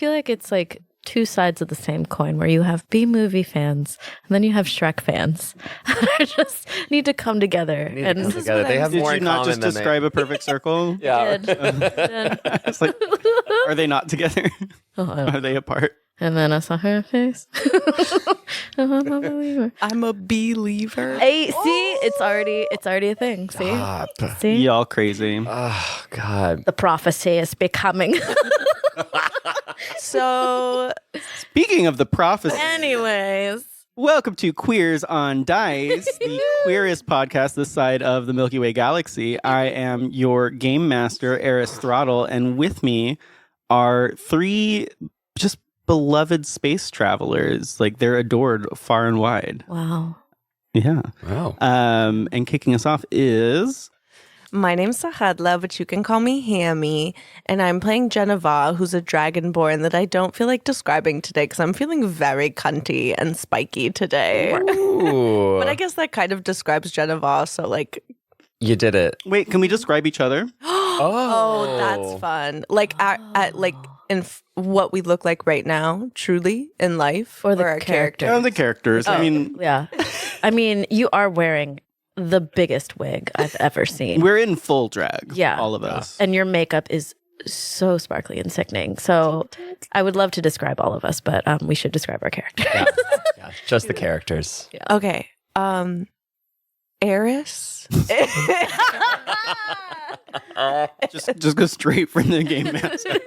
feel like it's like two sides of the same coin where you have B-movie fans and then you have Shrek fans that just need to come together. They have more Did you in not common just than describe a perfect circle? Yeah. It's like, are they not together? Are they apart? And then I saw her face. I'm a believer. I'm a believer. Hey, see, it's already a thing. See, see, Y'all crazy. Oh, God. the prophecy is becoming. So, Speaking of the prophecy, Anyways, welcome to Queers on Dice, the queerest podcast this side of the Milky Way galaxy. I am your game master, Eris Throttle, and with me are three just beloved space travelers. Like, they're adored far and wide. wow. Yeah. Wow. And kicking us off is... my name's Sahadla, but you can call me Hammy, and I'm playing Geneva, who's a dragonborn that I don't feel like describing today because I'm feeling very cunty and spiky today. Ooh. But I guess that kind of describes Geneva, so like... You did it. Wait, can we describe each other? Oh, that's fun. Like, at like, what we look like right now, truly, in life, Or the our character. Oh, the characters. I mean, Yeah, I mean, you are wearing the biggest wig I've ever seen. we're in full drag. Yeah. All of us. And your makeup is so sparkly and sickening. So I would love to describe all of us, but we should describe our character. Yeah, just the characters. Okay. Eris. Just go straight from the game master.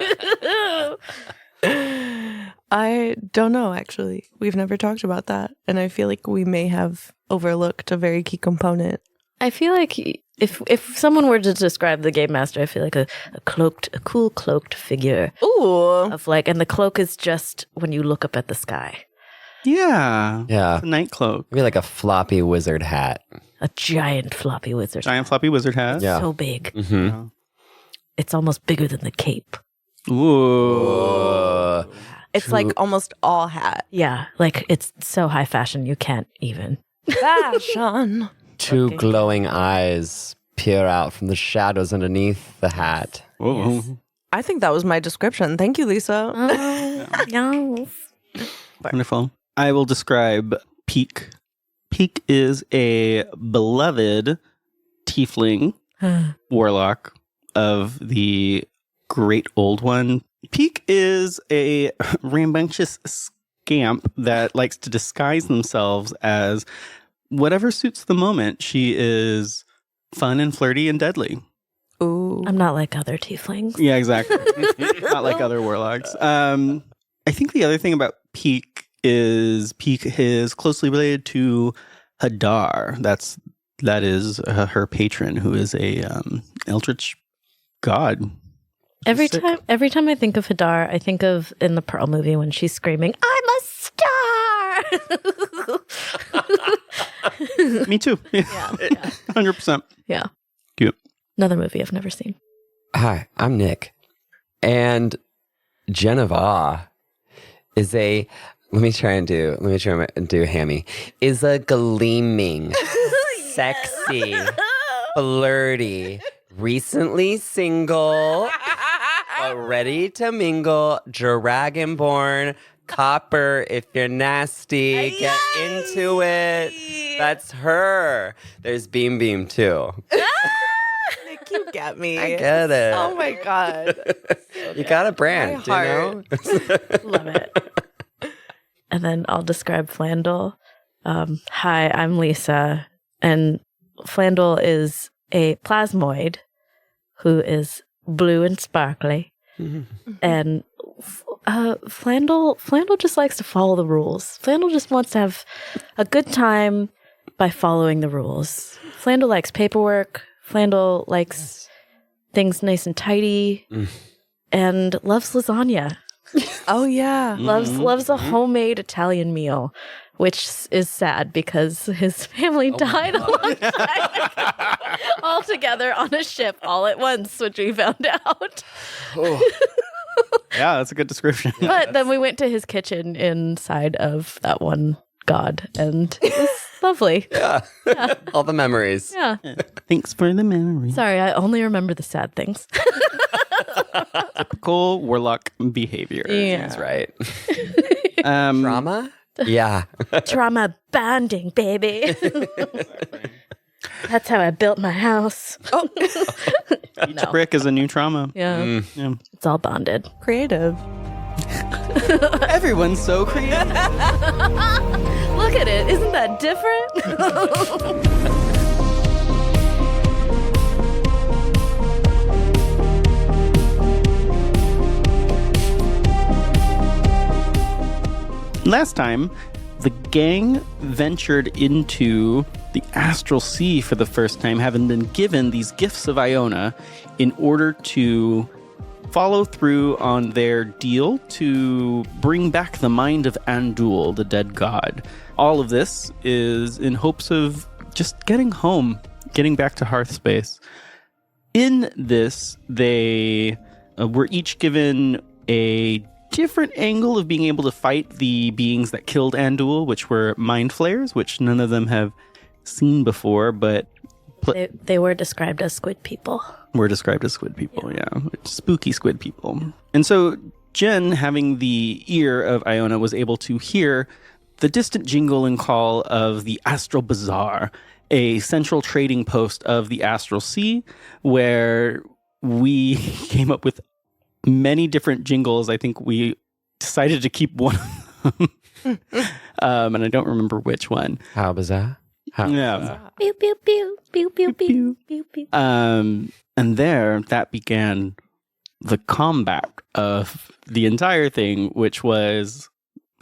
I don't know, actually. We've never talked about that. And I feel like we may have overlooked a very key component. I feel like if someone were to describe the game master, I feel like a cool cloaked figure Ooh. of like, and the cloak is just when you look up at the sky, Yeah. Yeah. The night cloak. Maybe like a floppy wizard hat. a giant floppy wizard, Giant floppy wizard hat. Yeah. so big, Mm-hmm. it's almost bigger than the cape. Ooh. It's like almost all hat. Yeah, like it's so high fashion you can't even. Fashion. Two Okay. glowing eyes peer out from the shadows underneath the hat. Whoa. Yes. I think that was my description. Thank you, Lisa. Yes. Wonderful. I will describe Pique. Pique is a beloved tiefling warlock of the Great Old One. Pique is a rambunctious scamp that likes to disguise themselves as whatever suits the moment. She is fun and flirty and deadly. Ooh. I'm not like other tieflings. Yeah, exactly. Not like other warlocks. I think the other thing about Pique is closely related to Hadar. That is her patron, who is a eldritch god. Every Sick. time I think of Hadar, I think of in the Pearl movie when she's screaming, "I'm a star!" Me too. Yeah, yeah. 100%. Yeah. Cute. Another movie I've never seen. Hi, I'm Nick. And Geneva is a let me try and do Hammy. Is a gleaming, sexy, flirty, recently single, but ready to mingle, dragonborn, copper if you're nasty, get into it. That's her. There's Beam Beam too. Nick, you get me. I get it. Oh my God. You got a brand, My you know? Love it. And then I'll describe Flandel. Hi, I'm Lisa. And Flandel is a plasmoid who is blue and sparkly. And Flandel just likes to follow the rules. Flandel just wants to have a good time by following the rules. Flandel likes paperwork. Flandel likes things nice and tidy and loves lasagna. Oh, yeah. Loves a homemade Italian meal, which is sad because his family died a long time ago, all together on a ship all at once, which we found out. Yeah, that's a good description. But then we went to his kitchen inside of that one god, and it was lovely. Yeah. All the memories. Yeah. Thanks for the memory. Sorry, I only remember the sad things. Typical warlock behavior. Yeah. That's right. Um, Drama? Yeah. Trauma bonding, baby. That's how I built my house. Oh, each brick is a new trauma. Yeah. Yeah. It's all bonded. creative. Everyone's so creative. Look at it. Isn't that different? Last time, the gang ventured into the astral sea for the first time, having been given these gifts of Iona in order to follow through on their deal to bring back the mind of Andul, the dead god. All of this is in hopes of just getting home, getting back to Hearth space. In this, they were each given a different angle of being able to fight the beings that killed Andul, which were mind flayers, which none of them have seen before, but They were described as squid people. were described as squid people, yeah. Spooky squid people. And so Jen, having the ear of Iona, was able to hear the distant jingle and call of the Astral Bazaar, a central trading post of the Astral Sea, where we came up with many different jingles. I think we decided to keep one of them. And I don't remember which one. How bizarre. How Yeah. Pew, pew, pew, pew, pew, pew, pew, pew. And there, that began the combat of the entire thing, which was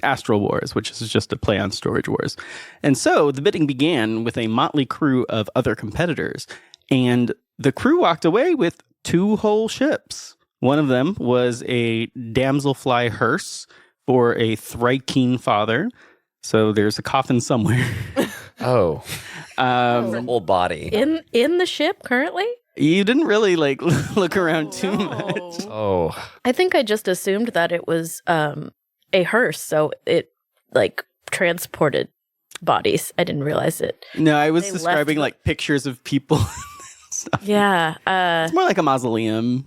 Astral Wars, which is just a play on Storage Wars. And so the bidding began with a motley crew of other competitors. And the crew walked away with 2 whole ships. One of them was a damselfly hearse for a Thrykean father. So there's a coffin somewhere. Oh. Whole body. In the ship currently? You didn't really look around too much. Oh. I think I just assumed that it was a hearse, so it transported bodies. I didn't realize it. No, I was They describing left pictures of people. Stuff. Yeah. It's more like a mausoleum.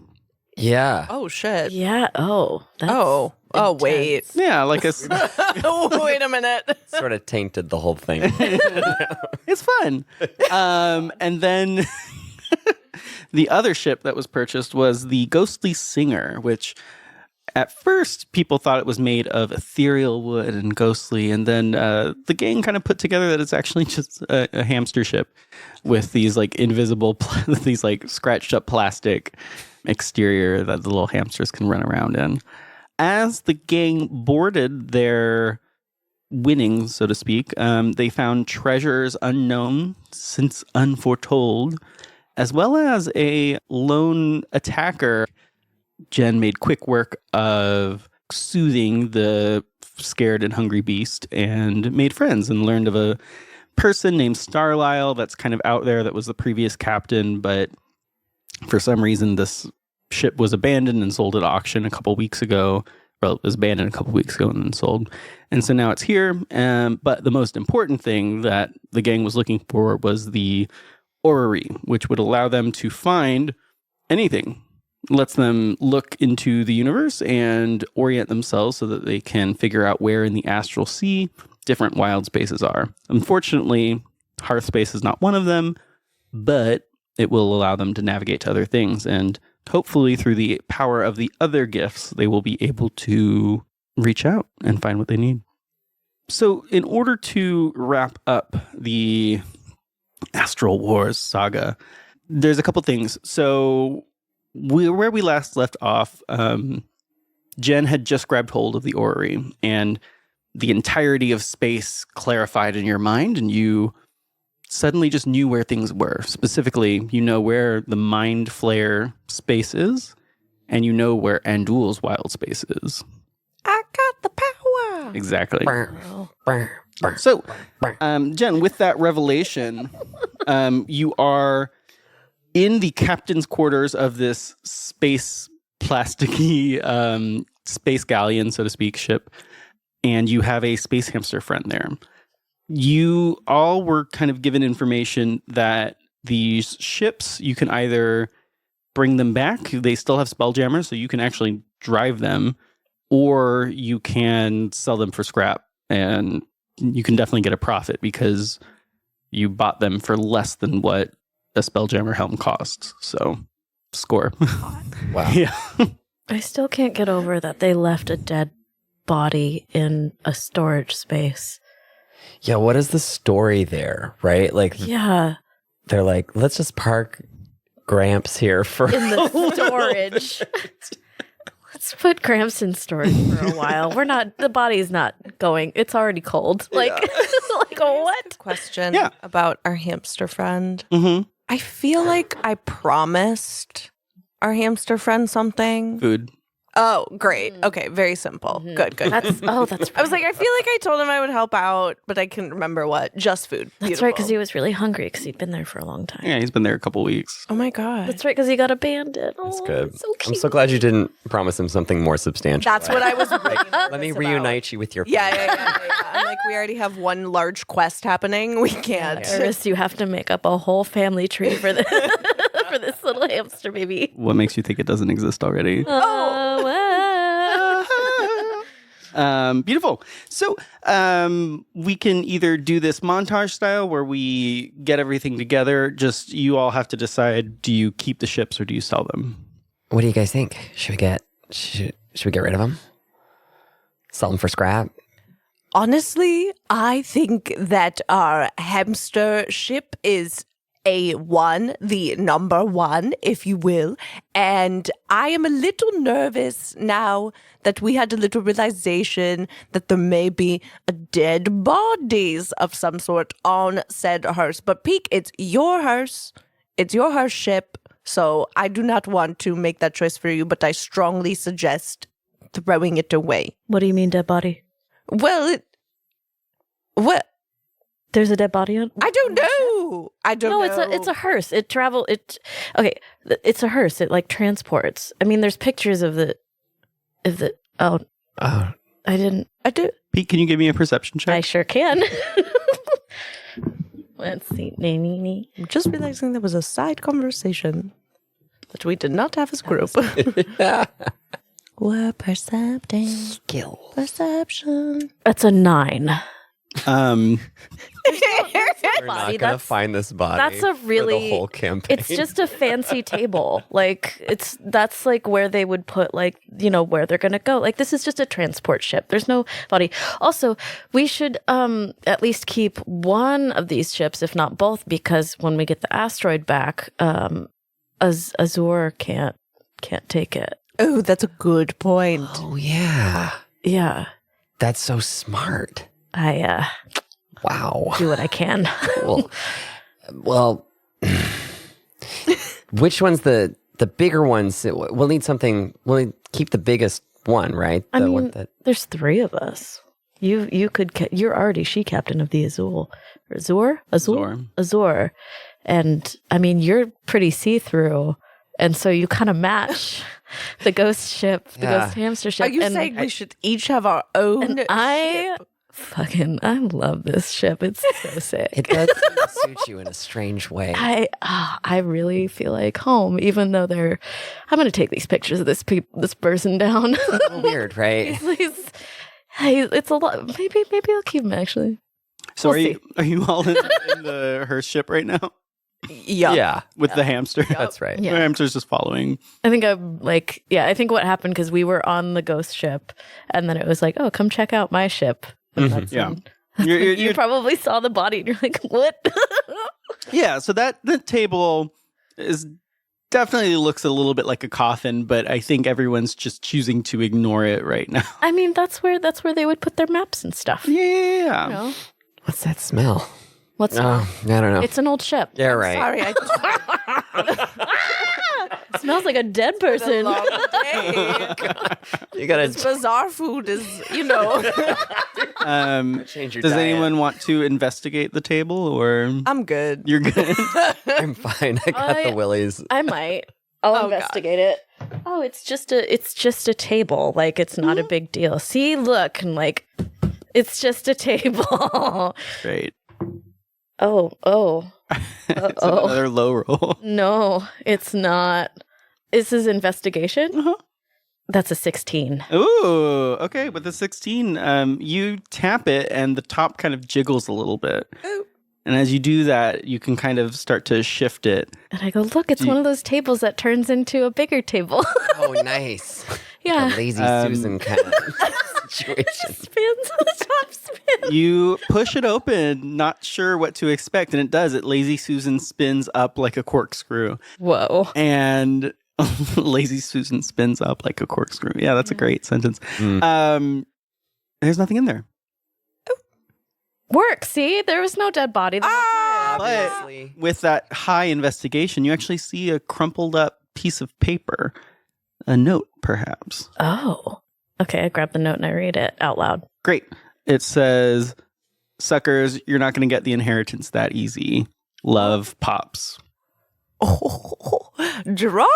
Yeah. Oh shit. Yeah. Oh. That's Oh wait. intense. Yeah, like Oh, wait a minute. Sort of tainted the whole thing. it's fun. And then the other ship that was purchased was the Ghostly Singer, which at first people thought it was made of ethereal wood and ghostly, and then the gang kind of put together that it's actually just a hamster ship with these invisible, these scratched up plastic exterior that the little hamsters can run around in. As the gang boarded their winnings, so to speak, they found treasures unknown since unforetold, as well as a lone attacker. Jen made quick work of soothing the scared and hungry beast and made friends and learned of a person named Starlisle that's kind of out there that was the previous captain, but for some reason this ship was abandoned and sold at auction a couple weeks ago. Well, it was abandoned a couple weeks ago and then sold. And so now it's here. But the most important thing that the gang was looking for was the orrery, which would allow them to find anything. Lets them look into the universe and orient themselves so that they can figure out where in the astral sea different wild spaces are. Unfortunately, Hearth space is not one of them, but it will allow them to navigate to other things. And hopefully through the power of the other gifts, they will be able to reach out and find what they need. So in order to wrap up the Astral Wars saga, there's a couple things. So where we last left off, Jen had just grabbed hold of the orrery and the entirety of space clarified in your mind, and you suddenly just knew where things were. Specifically, you know where the Mind Flayer space is, and you know where Andul's wild space is. I got the power. Exactly. So, Jen, with that revelation, you are in the captain's quarters of this space plasticky space galleon, so to speak, ship, and you have a space hamster friend there. You all were kind of given information that these ships, you can either bring them back. They still have spelljammers, so you can actually drive them, or you can sell them for scrap, and you can definitely get a profit because you bought them for less than what a spelljammer helm costs. So, score. Wow. Yeah. I still can't get over that they left a dead body in a storage space. Yeah, what is the story there, right? Like, Yeah, they're like, let's just park Gramps here for in the storage. Let's put Gramps in storage for a while. The body's not going. It's already cold. Like, like what? Question Yeah. about our hamster friend. Mm-hmm. I feel like I promised our hamster friend something. Food. Oh, great. Okay, very simple. Good. That's I was like, I feel like I told him I would help out, but I couldn't remember what. Just food. That's right, because he was really hungry because he'd been there for a long time. Yeah, he's been there a couple weeks. Oh my god. That's right, because he got abandoned. That's Oh, good. So cute. I'm so glad you didn't promise him something more substantial. That's what I was. Let me reunite you with your Yeah. I'm like, we already have one large quest happening. We can't. Iris, you have to make up a whole family tree for this for this little hamster baby. What makes you think it doesn't exist already? Beautiful. So we can either do this montage style where we get everything together. Just you all have to decide: do you keep the ships or do you sell them? What do you guys think? Should we get rid of them? Sell them for scrap? Honestly, I think that our hamster ship is A1, the number one, if you will. And I am a little nervous now that we had a little realization that there may be a dead bodies of some sort on said hearse. But Pique, it's your hearse. It's your hearse ship. So I do not want to make that choice for you, but I strongly suggest throwing it away. What do you mean, dead body? Well, There's a dead body on. I don't know. I don't know. No, it's a hearse. Okay, it's a hearse. It like transports. I mean, there's pictures of the. Oh, Oh, I didn't. I do. Pete, can you give me a perception check? I sure can. Let's see. I'm just realizing there was a side conversation that we did not have as a group. We're percepting. skill. Perception. That's a 9. Um, We're not Body, gonna find this body. that's a for really- the whole campaign. It's just a fancy table. Like that's like where they would put like, where they're gonna go. Like this is just a transport ship. There's no body. Also, we should at least keep one of these ships, if not both, because when we get the asteroid back, Azure can't take it. Oh, that's a good point. Oh yeah, Yeah. that's so smart. I Wow. do what I can. Cool. Well, which one's the bigger ones? We'll need something. We'll keep the biggest one, right? I The mean, one that. there's 3 of us. You could. You're already she captain of the Azul. Azure. And I mean, you're pretty see through, and so you kind of match the ghost ship, the Yeah. ghost hamster ship. Are you and saying we should each have our own I ship? I love this ship. It's so sick. It does seem to suit you in a strange way. I really feel like home, even though I'm going to take these pictures of this person down. It's a little weird, right? It's a lot. Maybe I'll keep him actually. so We'll are you all in the hearse ship right now Yeah. with the hamster? That's right. The hamster's just following. I think I think what happened because we were on the ghost ship, and then it was like, oh, come check out my ship. And that's Yeah. when- You're- you probably saw the body, and you're like, what? Yeah, so the table is definitely looks a little bit like a coffin, but I think everyone's just choosing to ignore it right now. I mean, that's where they would put their maps and stuff. Yeah. You know? What's that smell? What's Oh, I don't know. It's an old ship. Yeah, right. Sorry, I It smells like a dead a person. long day. You gotta This bizarre food is, change your Does diet. anyone want to investigate the table, or I'm good. you're good? I'm fine. I got the willies. I might. I'll Oh, investigate it. Oh, it's just a table. Like it's not a big deal. See, look, and like it's just a table. Great. Oh. It's another low roll. No, it's not. Is his investigation? Uh-huh. That's a 16. Ooh, okay. With the 16, you tap it and the top kind of jiggles a little bit. Oh. And as you do that, you can kind of start to shift it. And I go, look, it's one of those tables that turns into a bigger table. Oh, nice. Yeah. A lazy Susan kind of situation. Spins the top spin. You push it open, not sure what to expect, and it does. It Lazy Susan spins up like a corkscrew. Whoa. And Lazy Susan spins up like a corkscrew. Yeah, that's a great sentence. There's nothing in there. Work, see? There was no dead body. The whole time. Obviously. But with that high investigation, you actually see a crumpled up piece of paper. A note, perhaps. Oh. Okay, I grab the note and I read it out loud. Great. It says, suckers, you're not going to get the inheritance that easy. Love, Pops. Oh, drama!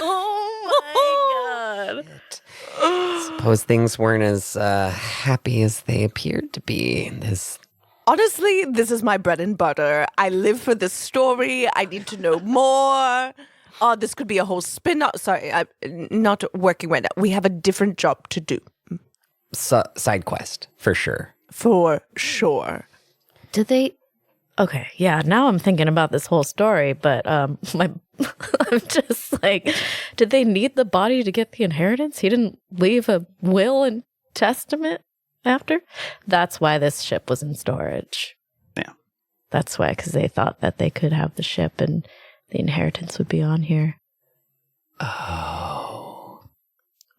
Oh my god. Suppose things weren't as happy as they appeared to be in this. Honestly, this is my bread and butter. I live for this story. I need to know more. Oh, this could be a whole spin-off. Sorry, I'm not working right now. We have a different job to do. Side quest, for sure. For sure. Did they? Okay, yeah. Now I'm thinking about this whole story, but I'm just like, did they need the body to get the inheritance? He didn't leave a will and testament after. That's why this ship was in storage. Yeah, that's why, because they thought that they could have the ship and the inheritance would be on here. Oh,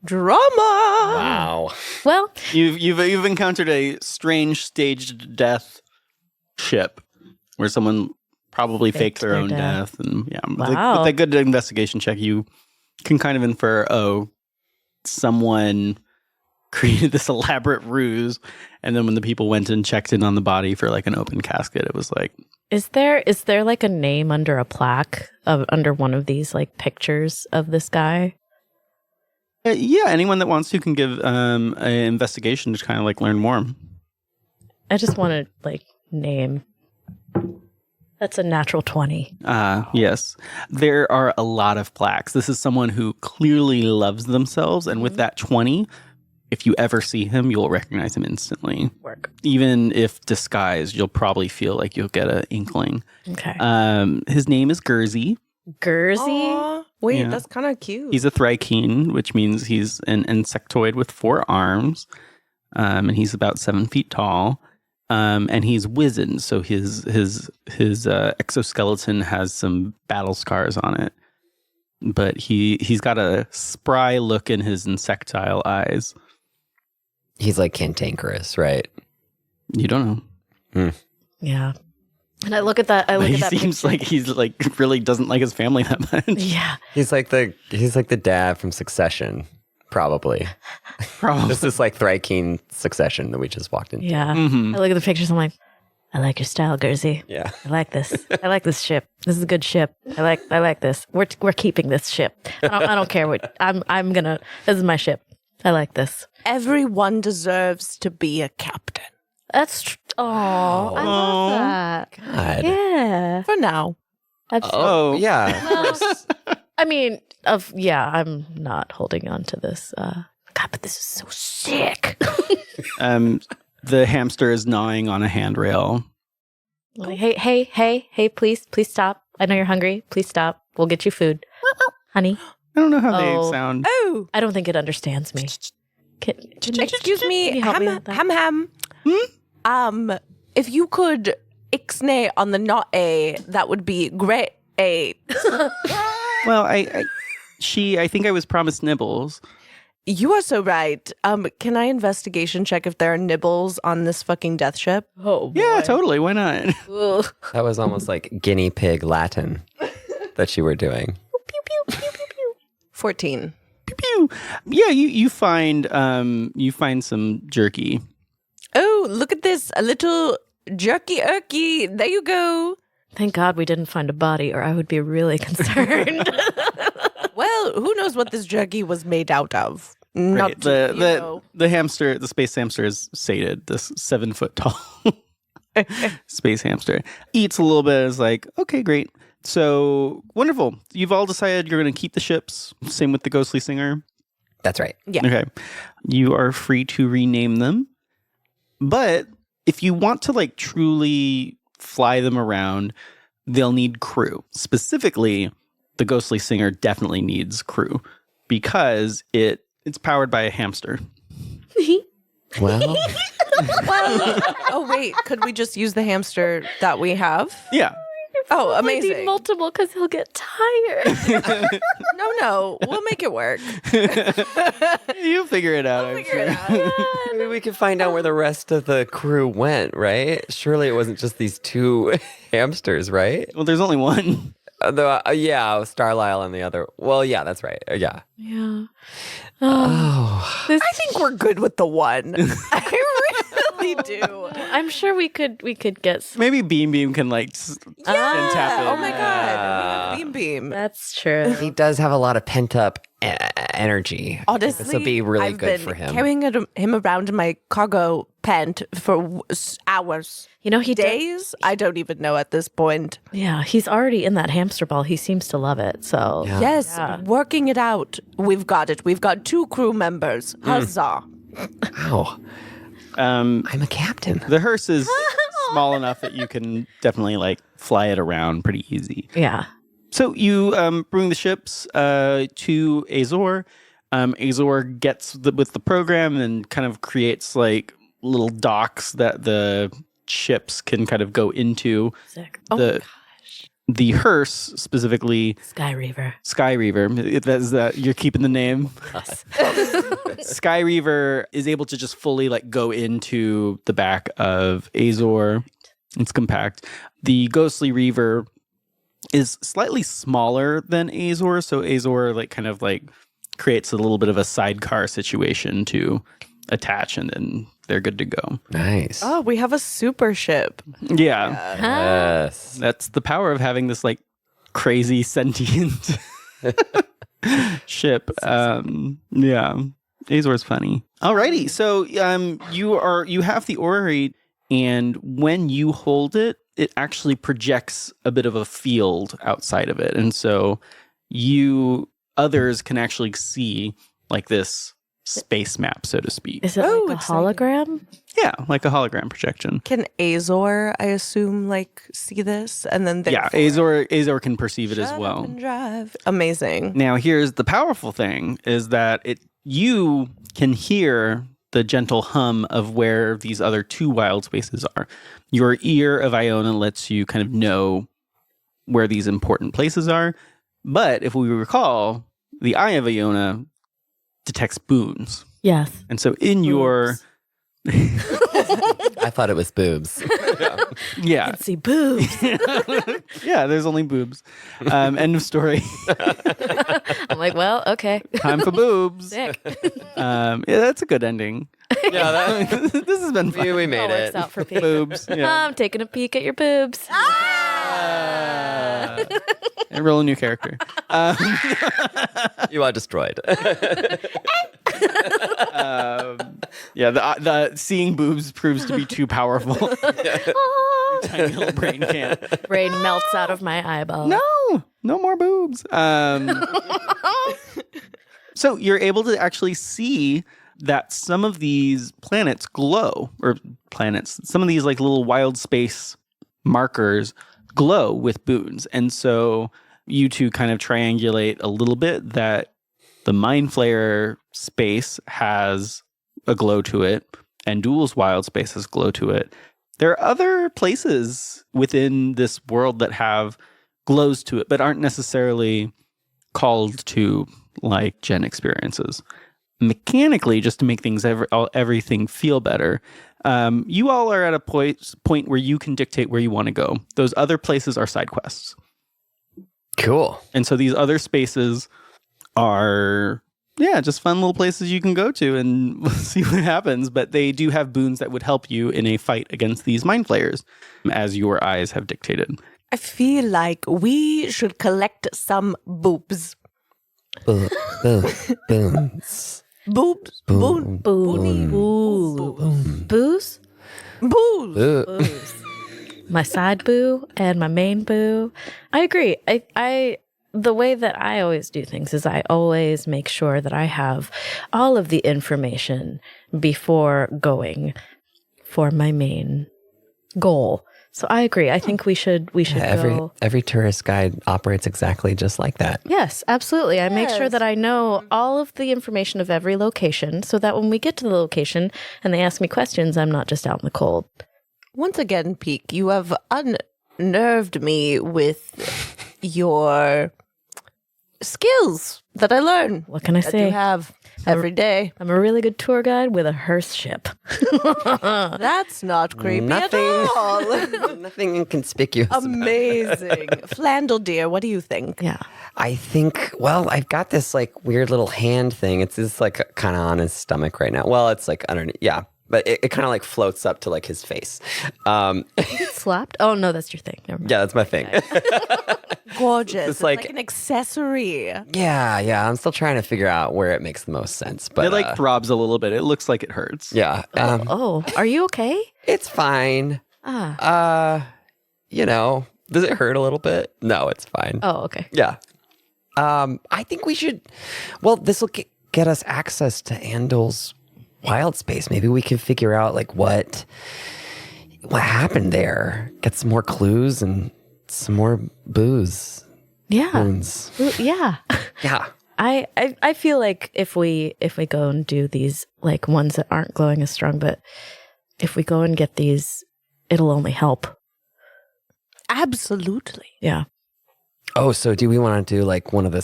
drama! Wow. Well, you've encountered a strange staged death ship where someone probably faked their own death. And yeah, wow. with a good investigation check, you can kind of infer, someone created this elaborate ruse, and then when the people went and checked in on the body for like an open casket, it was like, is there like a name under a plaque under one of these like pictures of this guy? yeah, anyone that wants to can give an investigation to kind of like learn more. I just want to like name. That's a natural 20. Yes. There are a lot of plaques. This is someone who clearly loves themselves. And with that 20, if you ever see him, you'll recognize him instantly. Work. Even if disguised, you'll probably feel like you'll get an inkling. Okay. His name is Gurzy. Gurzy? Aw, wait, Yeah. that's kind of cute. He's a thrykean, which means he's an insectoid with 4 arms. And he's about 7 feet tall. And he's wizened, so his exoskeleton has some battle scars on it. But he's got a spry look in his insectile eyes. He's like cantankerous, right? You don't know. Yeah. And I look at that. He seems like he's like really doesn't like his family that much. Yeah. He's like the dad from Succession, probably. This is like Thrykean Succession that we just walked into. Yeah. Mm-hmm. I look at the pictures. I'm like, I like your style, Gurzy. Yeah. I like this. I like this ship. This is a good ship. I like this. We're keeping this ship. I don't care what I'm gonna. This is my ship. I like this. Everyone deserves to be a captain. That's I love that. God. Yeah. For now. Oh. Yeah. Well, I mean, I'm not holding on to this. God, but this is so sick. The hamster is gnawing on a handrail. Like, hey, please stop. I know you're hungry. Please stop. We'll get you food. Honey. I don't know how they sound. Oh, I don't think it understands me. excuse me, can you help me with that? Ham. If you could ixnay on the not a, that would be great. Well, I think I was promised nibbles. You are so right. Can I investigation check if there are nibbles on this fucking death ship? Oh, boy. Yeah, totally. Why not? Ugh. That was almost like guinea pig Latin that you were doing. 14. Pew, pew. Yeah, you find some jerky. Oh, look at this. A little jerky-erky. There you go. Thank God we didn't find a body, or I would be really concerned. Well, who knows what this jerky was made out of? Right. Not The hamster, the space hamster is sated. This 7 foot tall space hamster eats a little bit. Is like, okay, great. So wonderful. You've all decided you're going to keep the ships. Same with the Ghostly Singer. That's right. Yeah. Okay. You are free to rename them. But if you want to like truly fly them around, they'll need crew. Specifically, the Ghostly Singer definitely needs crew because it's powered by a hamster. Well, Oh, wait. Could we just use the hamster that we have? Yeah. Oh, Probably need amazing. multiple because he'll get tired. No. We'll make it work. You figure it out. I'm Figure it sure. out. maybe we can find out where the rest of the crew went, right? Surely it wasn't just these two hamsters, right? Well, there's only one. Yeah, Starlisle and the other. Well, yeah, that's right. Yeah. Yeah. Oh. This, I think we're good with the one. I really do. I'm sure we could get some. Maybe Beam can like and tap in. Oh my god. We have Beam. That's true. He does have a lot of pent up energy. Honestly, this will be really I've good been for him. carrying him around in my cargo pant for hours. You know, he Days? I don't even know at this point. Yeah, he's already in that hamster ball. He seems to love it. So Yeah. Yes, Yeah. working it out. We've got it. We've got 2 crew members. Huzzah. Wow. I'm a captain. The hearse is small enough that you can definitely like fly it around pretty easy. yeah. So you bring the ships to Azor. Azor gets with the program and kind of creates like little docks that the ships can kind of go into. Sick. The hearse, specifically Sky Reaver. Sky Reaver, you're keeping the name. Yes. Sky Reaver is able to just fully like go into the back of Azor. It's compact. The Ghostly Reaver is slightly smaller than Azor, so Azor like kind of like creates a little bit of a sidecar situation to attach, and then they're good to go. Nice. Oh, we have a super ship. Yeah, Yes. that's the power of having this like crazy sentient ship. Yeah, Azor's funny. Alrighty, so you have the orrery, and when you hold it, it actually projects a bit of a field outside of it, and so others can actually see like this space map, so to speak. Is it Oh, like a exciting. hologram? Yeah, like a hologram projection. Can Azor, I assume, like see this? And then Yeah, Azor can perceive it as Shut well. up and drive. Amazing. Now, here's the powerful thing: is that you can hear the gentle hum of where these other 2 wild spaces are. Your ear of Iona lets you kind of know where these important places are. But if we recall, the eye of Iona detects boons. Yes. And so in your... I thought it was boobs. Yeah. See boobs. Yeah, there's only boobs. End of story. I'm like, well, okay. Time for boobs. Sick. Yeah, that's a good ending. Yeah, This has been fun. we made All works it. out for Pique. Boobs. Yeah. I'm taking a peek at your boobs. And roll a new character. You are destroyed. Yeah, the seeing boobs proves to be too powerful. Tiny little brain can't. Brain melts out of my eyeball. No more boobs. So you're able to actually see that some of these planets glow, or some of these like little wild space markers glow with boons. And so you two kind of triangulate a little bit that the Mind Flayer space has a glow to it, and Duel's wild space has glow to it. There are other places within this world that have glows to it, but aren't necessarily called to like Gen experiences. Mechanically, just to make things everything feel better, you all are at a point where you can dictate where you want to go. Those other places are side quests. Cool. And so these other spaces are, just fun little places you can go to and see what happens. But they do have boons that would help you in a fight against these Mind Flayers, as your eyes have dictated. I feel like we should collect some boobs. Boons. Boobs. Boon. Boo. Booze? Boobs. Booze. my side boo and my main boo. I agree. I the way that I always do things is I always make sure that I have all of the information before going for my main goal. So I agree. I think we should go. Every tourist guide operates exactly just like that. Yes, absolutely. I make sure that I know all of the information of every location so that when we get to the location and they ask me questions, I'm not just out in the cold. Once again, Pique, you have unnerved me with your skills that I learn. What can I that say? you have every day. I'm a really good tour guide with a hearse ship. That's not creepy Nothing. at all. Nothing inconspicuous. Amazing. Flandel, dear, what do you think? Yeah. I think, well, I've got this like weird little hand thing. It's just like kind of on his stomach right now. Well, it's like underneath. Yeah. But it kind of like floats up to like his face. You get slapped? Oh, no, that's your thing. Never mind. Yeah, that's my thing. Gorgeous. It's like- like an accessory. Yeah. I'm still trying to figure out where it makes the most sense. But It like throbs a little bit. It looks like it hurts. yeah, Oh, are you okay? it's fine. Does it hurt a little bit? No, it's fine. Oh, okay. Yeah. I think we should. Well, this will get us access to Andel's wild space. Maybe we can figure out like what happened there. Get some more clues and some more booze. Yeah. Boons. Yeah. Yeah. I feel like if we go and do these like ones that aren't glowing as strong, but if we go and get these, it'll only help. Absolutely. Yeah. Oh, so do we want to do like one of the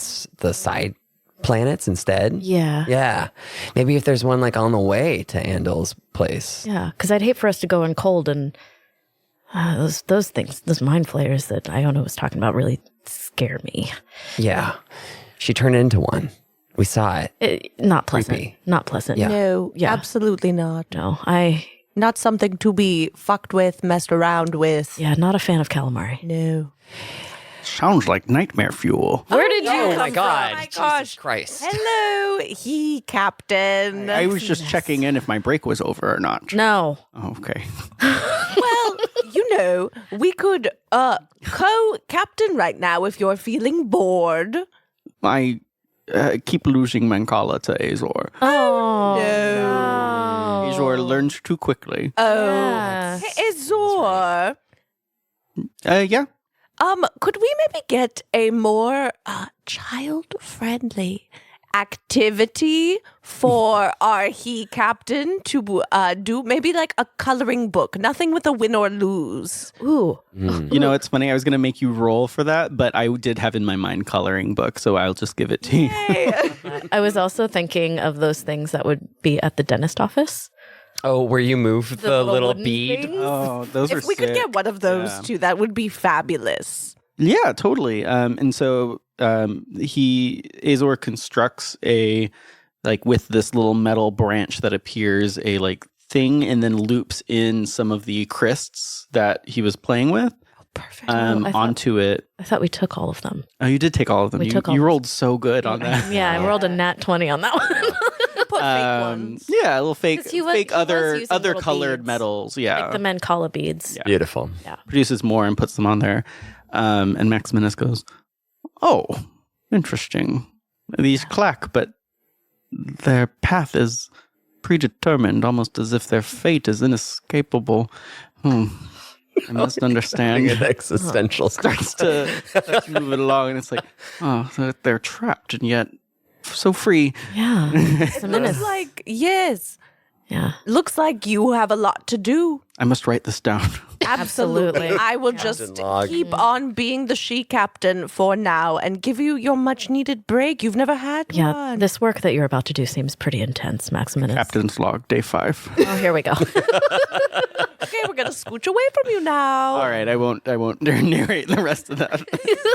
side planets instead? Yeah. Yeah. Maybe if there's one like on the way to Andel's place. Yeah. Because I'd hate for us to go in cold and those things, those mind flayers that Iona was talking about really scare me. Yeah. She turned into one. We saw it. Not pleasant. Creepy. Not pleasant. Yeah. No, Yeah. absolutely not. No, Not something to be fucked with, messed around with. not a fan of calamari. No. Sounds like nightmare fuel. Where did you Oh come my God. Oh my Jesus gosh. Christ. Hello, Captain. I was just checking in if my break was over or not. No. Oh, okay. Well, we could co-captain right now if you're feeling bored. I keep losing Mancala to Azor. Oh. No. Azor learns too quickly. Oh. Yes. Hey, Azor. Yeah. Could we maybe get a more child-friendly activity for our captain to do? Maybe like a coloring book. Nothing with a win or lose. Ooh. You know, it's funny. I was going to make you roll for that, but I did have in my mind coloring book, so I'll just give it to you. I was also thinking of those things that would be at the dentist office. Oh, where you move the little wooden bead? things. Oh, those are If we could get one of those Yeah. too, that would be fabulous. Yeah, totally. And so Azor constructs with this little metal branch that appears a like thing and then loops in some of the crysts that he was playing with Perfect. onto it. I thought we took all of them. Oh, you did take all of them. We took all you of rolled so good on that. Yeah, I rolled a nat 20 on that one. Put fake ones. Yeah, little fake, 'Cause he was other using little colored beads. metals. Yeah, Like the Mancala beads. Yeah. Beautiful. produces more and puts them on there. And Maximinus goes, "Oh, interesting. These clack, but their path is predetermined, almost as if their fate is inescapable. I must understand." An existential starts to move it along, and it's like, oh, so they're trapped and yet so free. Yeah. It's a Looks minute. like, yes. Yeah. Looks like you have a lot to do. I must write this down. Absolutely. I will just log. keep on being the captain for now and give you your much needed break. You've never had Yeah. one. This work that you're about to do seems pretty intense, Maximinus. Captain's log, day 5. Oh, here we go. Okay, we're gonna scooch away from you now. All right, I won't narrate the rest of that.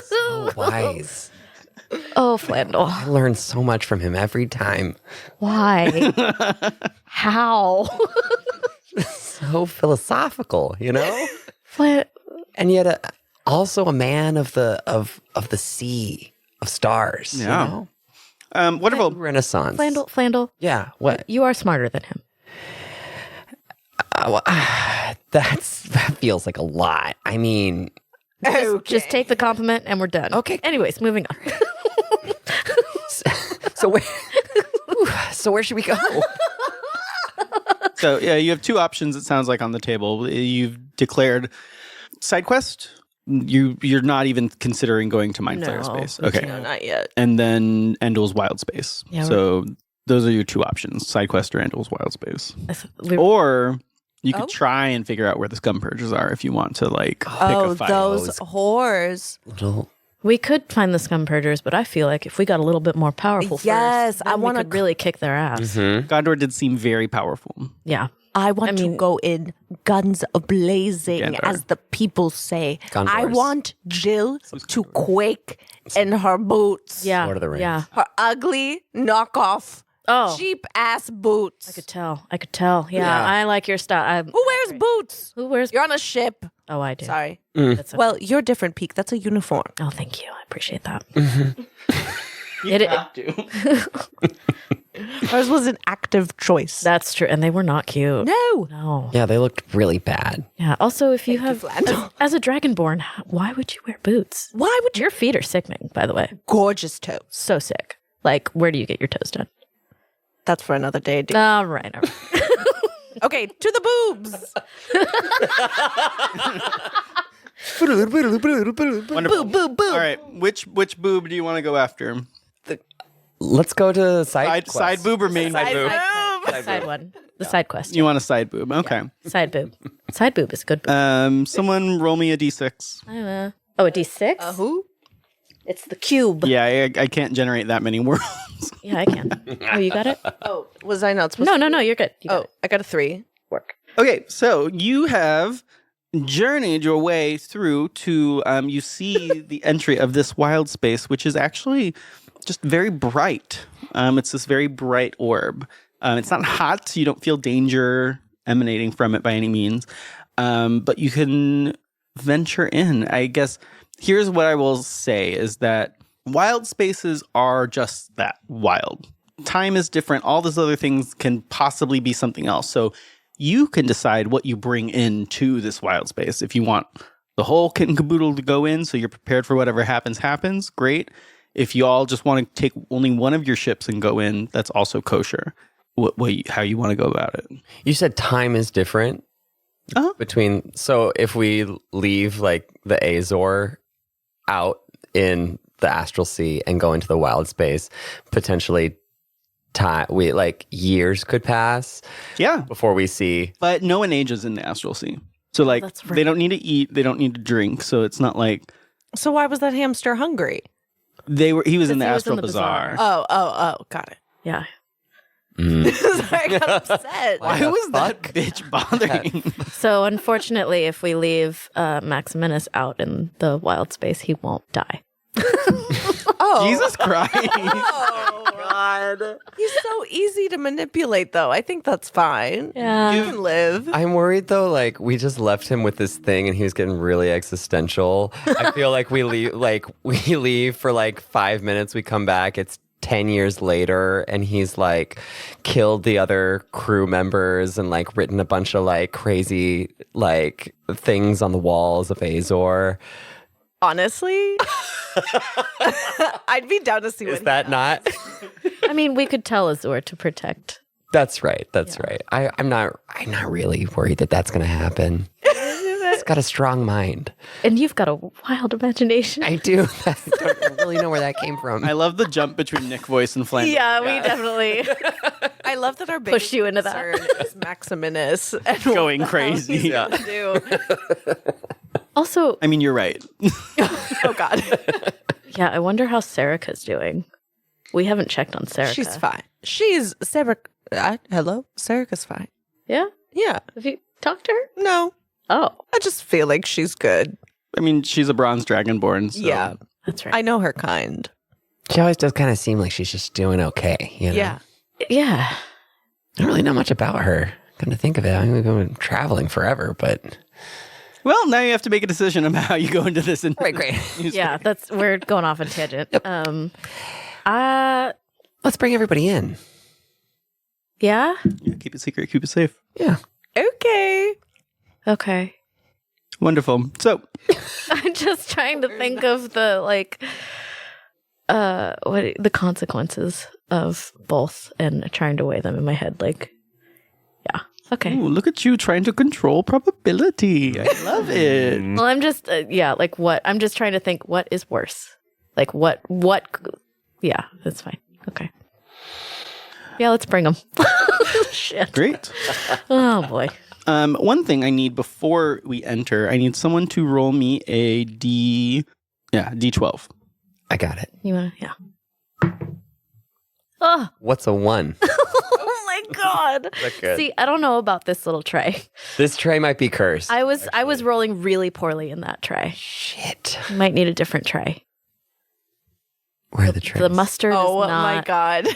So wise. Oh, Flandel. I learn so much from him every time. Why? How? So philosophical, you know? And yet also a man of the sea, of stars. Yeah. You know? Wonderful. Renaissance. Flandel, Yeah. What? you are smarter than him. That feels like a lot. I mean, Just take the compliment and we're done. Okay. Anyways, moving on. so where should we go? So yeah, you have two options. It sounds like on the table. You've declared side quest. You're not even considering going to Mind Flayer space. Okay, No, not yet. and then Endul's Wild Space. Yeah, So those are your two options: side quest or Endul's Wild Space. We- Or you could Oh. try and figure out where the scum purges are if you want to pick Oh, a fight. those whores. We could find the scum purgers, but I feel like if we got a little bit more powerful Yes, first, I then we wanna could really kick their ass. Gondor did seem very powerful. Yeah. I want to mean- go in guns blazing, Gondor. as the people say. Gondors. I want Jill to quake in her boots. Yeah. Lord of the Rings. Yeah. Her ugly knockoff, Oh, cheap ass boots. I could tell. Yeah. Yeah. I like your style. Who wears boots? Who wears? You're on a ship. Oh, I do. Sorry. That's okay. Well, you're different, Pique. That's a uniform. Oh, thank you. I appreciate that. You have to. Hers was an active choice. That's true. And they were not cute. No. No. Yeah, they looked really bad. Yeah. Also, if you Thank you, have, Flandel. as a dragonborn, why would you wear boots? Why would you? Your feet are sickening, by the way. Gorgeous toes. So sick. Like, where do you get your toes done? That's for another day, dude. All right. All right. Okay, to the boobs. Wonderful. Boob. All right, which boob do you want to go after? Let's go to side quest. Side boob or main Side boob? boob. Side one. The side quest. You want a side boob? Okay. Side boob. Side boob is a good boob. Someone roll me a d6. Oh, a D6? Who? It's the cube. Yeah, I can't generate that many worlds. Yeah, I can. Oh, you got it? Oh, was I not supposed No, to? no, you're good. You got Oh, I got a 3. work. Okay, so you have journeyed your way through to you see the entry of this wild space, which is actually just very bright. It's this very bright orb. It's not hot, so you don't feel danger emanating from it by any means. But you can venture in. I guess here's what I will say is that wild spaces are just that, wild. Time is different. All those other things can possibly be something else. So you can decide what you bring into this wild space. If you want the whole kit and caboodle to go in so you're prepared for whatever happens, great. If you all just want to take only one of your ships and go in, that's also kosher. How you want to go about it. You said time is different between. So if we leave like the Azor out in the astral sea and go into the wild space, potentially years could pass. Yeah. Before we see. But no one ages in the astral sea. So That's right. they don't need to eat, they don't need to drink. So it's not like So why was that hamster hungry? he was in the He was in astral the bazaar. bazaar. Oh, got it. Yeah. Sorry, I got upset. Why was that bitch bothering? So, unfortunately, if we leave Maximinus out in the wild space, he won't die. Oh, Jesus Christ. Oh, God. He's so easy to manipulate, though. I think that's fine. Yeah. You can live. I'm worried though, like we just left him with this thing and he was getting really existential. I feel like we leave for like 5 minutes, we come back, it's 10 years later and he's like killed the other crew members and like written a bunch of like crazy like things on the walls of Azor. Honestly, I'd be down to see Is what that not? I mean, we could tell Azor to protect. That's right. That's right. I'm not really worried that that's going to happen. He's got a strong mind. And you've got a wild imagination. I do. I don't really know where that came from. I love the jump between Nick voice and Flandel. Yeah, we definitely. I love that our Pushed you into that. concern is Maximinus and Going what the hell crazy. he's Yeah. gonna do. Also, I mean, you're right. Oh God, yeah, I wonder how Serica's doing. We haven't checked on Serica. she's fine. She's Sarah. Hello, Serica's fine. Yeah? Yeah, Have you talked to her? no, Oh, I just feel like she's good. I mean, she's a bronze dragonborn. So. Yeah, that's right. I know her kind. She always does kind of seem like she's just doing okay. You know? Yeah, Yeah. I don't really know much about her. Come to think of it, I mean, we've been traveling forever, but. Well, now you have to make a decision about how you go into this. Right, great. Yeah, we're going off on tangent. Yep. Let's bring everybody in. Yeah? Yeah, keep it secret, keep it safe. Yeah. okay. Okay. Wonderful. So, I'm just trying to think of the the consequences of both and trying to weigh them in my head. Yeah. Okay. ooh, look at you trying to control probability. I love it. Well, I'm just what I'm just trying to think what is worse. What yeah, that's fine. Okay. Yeah, let's bring them. Shit. Great. Oh boy. One thing I need before we enter, I need someone to roll me a D12. I got it. You wanna Oh, What's a 1? oh my god. That's good. See, I don't know about this little tray. This tray might be cursed. I was rolling really poorly in that tray. Shit. You might need a different tray. Where are the trays? The mustard Oh is not. my god.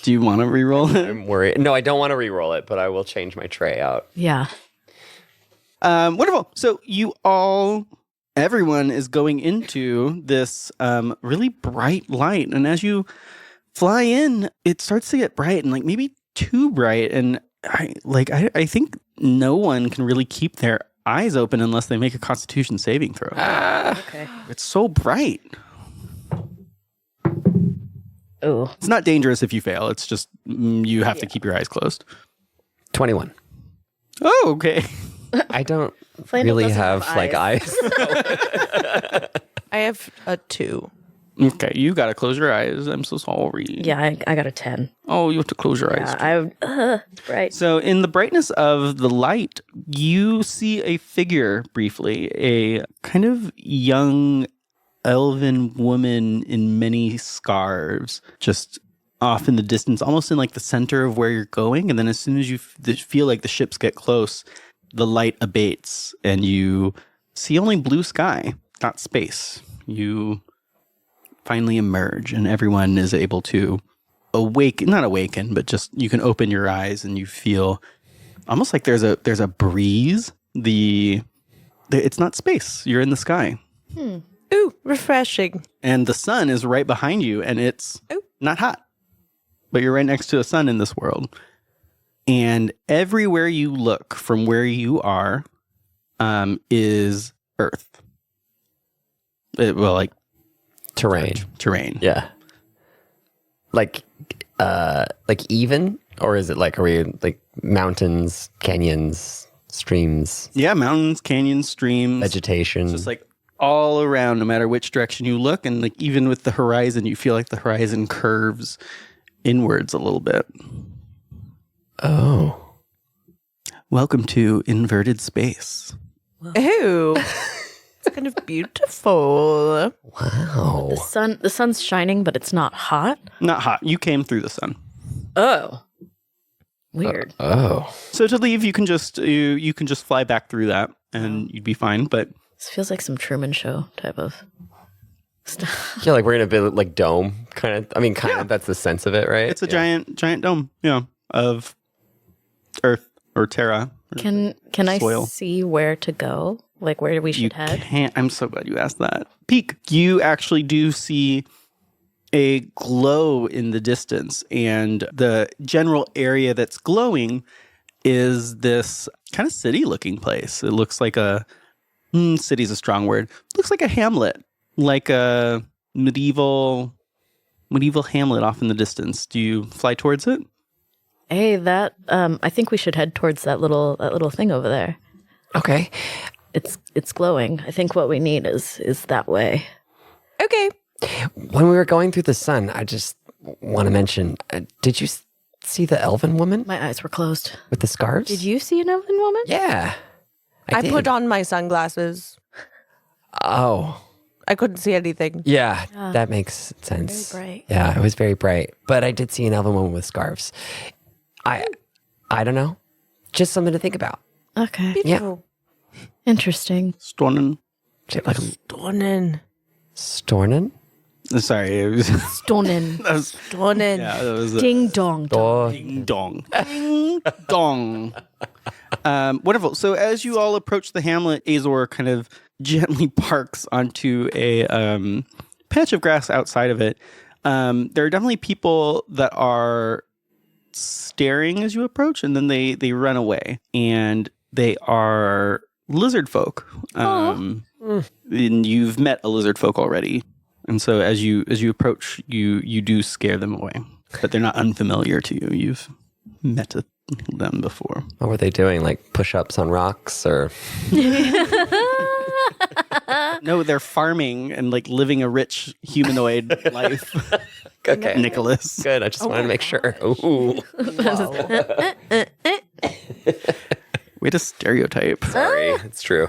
Do you want to re-roll it? I'm worried. No, I don't want to re-roll it, but I will change my tray out. Yeah. Wonderful. So everyone is going into this really bright light. And as you fly in, it starts to get bright and maybe too bright. And I think no one can really keep their eyes open unless they make a Constitution saving throw. Okay. It's so bright. Oh. It's not dangerous if you fail. It's just you have to keep your eyes closed. 21. Oh, okay. I don't Flandel really doesn't have have eyes. I have a 2. Okay, you got to close your eyes. I'm so sorry. Yeah, I got a 10. Oh, you have to close your eyes. Yeah, right. So in the brightness of the light, you see a figure briefly, a kind of young elven woman in many scarves, just off in the distance, almost in the center of where you're going. And then as soon as you feel like the ships get close, the light abates and you see only blue sky, not space. You finally emerge and everyone is able to not awaken, but just you can open your eyes and you feel almost like there's a breeze. It's not space. You're in the sky. Ooh, refreshing. And the sun is right behind you and it's not hot. But you're right next to a sun in this world. And everywhere you look from where you are is Earth. Terrain. Terrain. Yeah. Like even? Or is it are we mountains, canyons, streams, Yeah, mountains, canyons, streams. vegetation? Just all around, no matter which direction you look. And even with the horizon, you feel like the horizon curves inwards a little bit. Oh. Welcome to inverted space. Ooh. It's kind of beautiful. Wow. The sun's shining, but it's not hot. Not hot. You came through the sun. Oh. Weird. Oh. So to leave, you can just fly back through that and you'd be fine. But This feels like some Truman Show type of stuff. Yeah, we're in a bit dome kind of. I mean, kind of. That's the sense of it, right? it's a giant dome, of Earth or Terra. Or Can soil. I see where to go? Where we should head? Can't. I'm so glad you asked that. Pique, you actually do see a glow in the distance, and the general area that's glowing is this kind of city-looking place. It looks like city's a strong word. It looks like a hamlet, like a medieval hamlet off in the distance. Do you fly towards it? Hey, that I think we should head towards that little thing over there. Okay. It's glowing. I think what we need is that way. Okay. When we were going through the sun, I just want to mention, did you see the elven woman My eyes were closed. with the scarves? Did you see an elven woman? Yeah. I did. put on my sunglasses. Oh. I couldn't see anything. Yeah, that makes sense. Very bright. Yeah, it was very bright. But I did see an elven woman with scarves. I don't know. Just something to think about. Okay. Beautiful. Interesting. Stunning. Stunning. Stornen? Sorry, it was. Stunning. That was Stunning. yeah, that was Ding dong. ding dong. Ding dong. Wonderful. So as you all approach the hamlet, Azor kind of gently parks onto a patch of grass outside of it. There are definitely people that are staring as you approach, and then they run away. And They are lizard folk. And you've met a lizard folk already. And so as you approach, you do scare them away. But they're not unfamiliar to you. You've met them before. What were they doing? Like push-ups on rocks or? No, they're farming and like living a rich humanoid life. Okay. Nicholas. Good. I just wanted to make sure. Ooh. Way to stereotype. Sorry. It's true.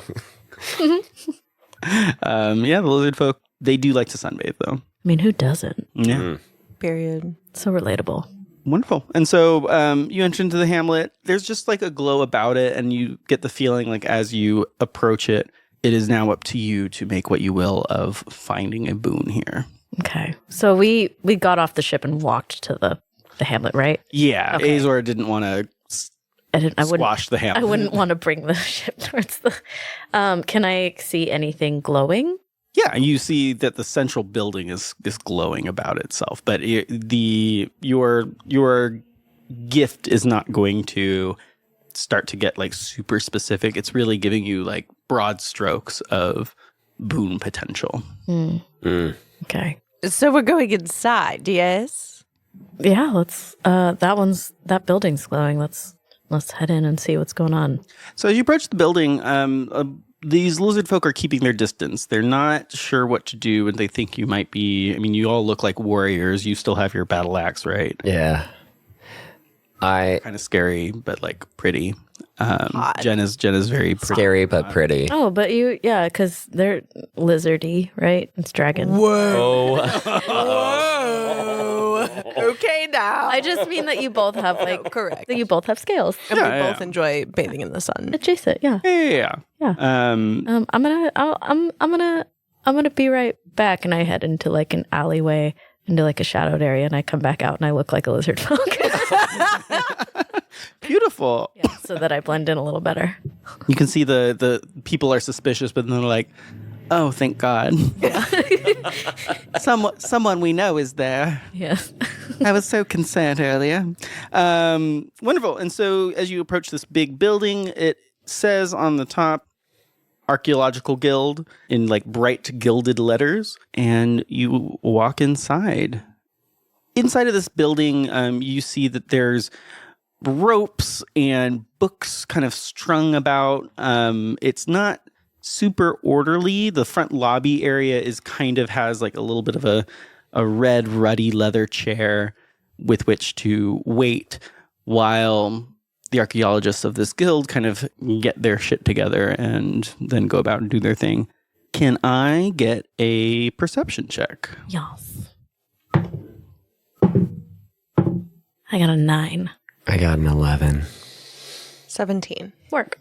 Yeah, the lizard folk, they do like to sunbathe though. I mean, who doesn't? Yeah. Period. So relatable. Wonderful. And so you enter into the hamlet. There's just like a glow about it, and you get the feeling like as you approach it, it is now up to you to make what you will of finding a boon here. Okay. So we got off the ship and walked to the hamlet, right? Yeah, Okay. Azor didn't want to I squash the hamlet. I wouldn't want to bring the ship towards the. Can I see anything glowing? Yeah, you see that the central building is glowing about itself, but your gift is not going to start to get like super specific. It's really giving you like broad strokes of boon potential. Okay. So we're going inside, yes? Yeah. Let's. That building's glowing. Let's head in and see what's going on. So as you approach the building, these lizard folk are keeping their distance. They're not sure what to do, and they think you might be. I mean, you all look like warriors. You still have your battle axe, right? Yeah. Kind of scary, but like pretty. Jen is very pretty. Scary but pretty. Oh, but because they're lizardy, right? It's dragon. Whoa. Okay, now. I just mean that you both have like correct. that you both have scales. And we Yeah, both enjoy bathing in the sun. Adjacent, yeah. Yeah. I'm gonna be right back, and I head into like an alleyway, into like a shadowed area, and I come back out, and I look like a lizard folk. Beautiful. Yeah, so that I blend in a little better. You can see the people are suspicious, but then they're like, "Oh, thank God! Someone we know is there." Yes. I was so concerned earlier. Wonderful. And so, as you approach this big building, it says on the top, "Archaeological Guild" in like bright gilded letters, and you walk inside. Inside of this building, you see that there's ropes and books kind of strung about. It's not super orderly. The front lobby area has like a little bit of a red ruddy leather chair with which to wait while the archaeologists of this guild kind of get their shit together and then go about and do their thing. Can I get a perception check? Yes. I got a 9. I got an 11. 17. Work.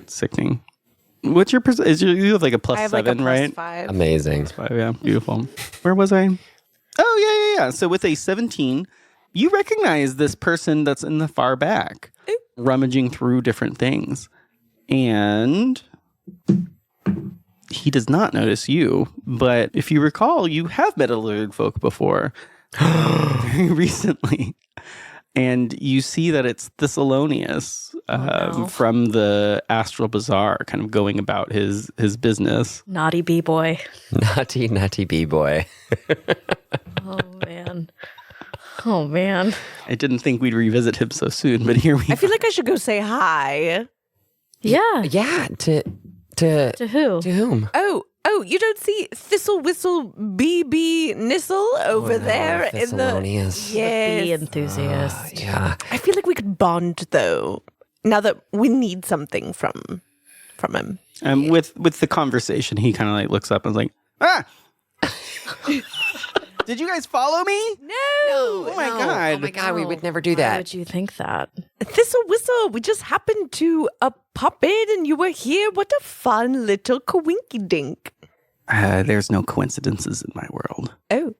Sickening. What's your you have like a plus I have 7, like a right? +5. Amazing. 5, yeah, beautiful. Where was I? Oh, yeah. So with a 17, you recognize this person that's in the far back, rummaging through different things. And he does not notice you. But if you recall, you have met a lizard folk before very recently. And you see that it's Thessalonius from the Astral Bazaar, kind of going about his business. Naughty B-boy. Naughty B-boy. Oh, man. I didn't think we'd revisit him so soon, but here we I feel like I should go say hi. Yeah. Yeah, to who? To whom? Oh, you don't see Thistle Whistle BB Nissle over there in the Thessalonius. yes. Bee enthusiast. Yeah. I feel like we could bond though. Now that we need something from him. with the conversation, he kind of like looks up and is like, "Ah, did you guys follow me? No. Oh my god! Oh my God, we would never do Why that. would you think that? Thistle Whistle, we just happened to pop in and you were here. What a fun little coinky dink. There's no coincidences in my world. Oh,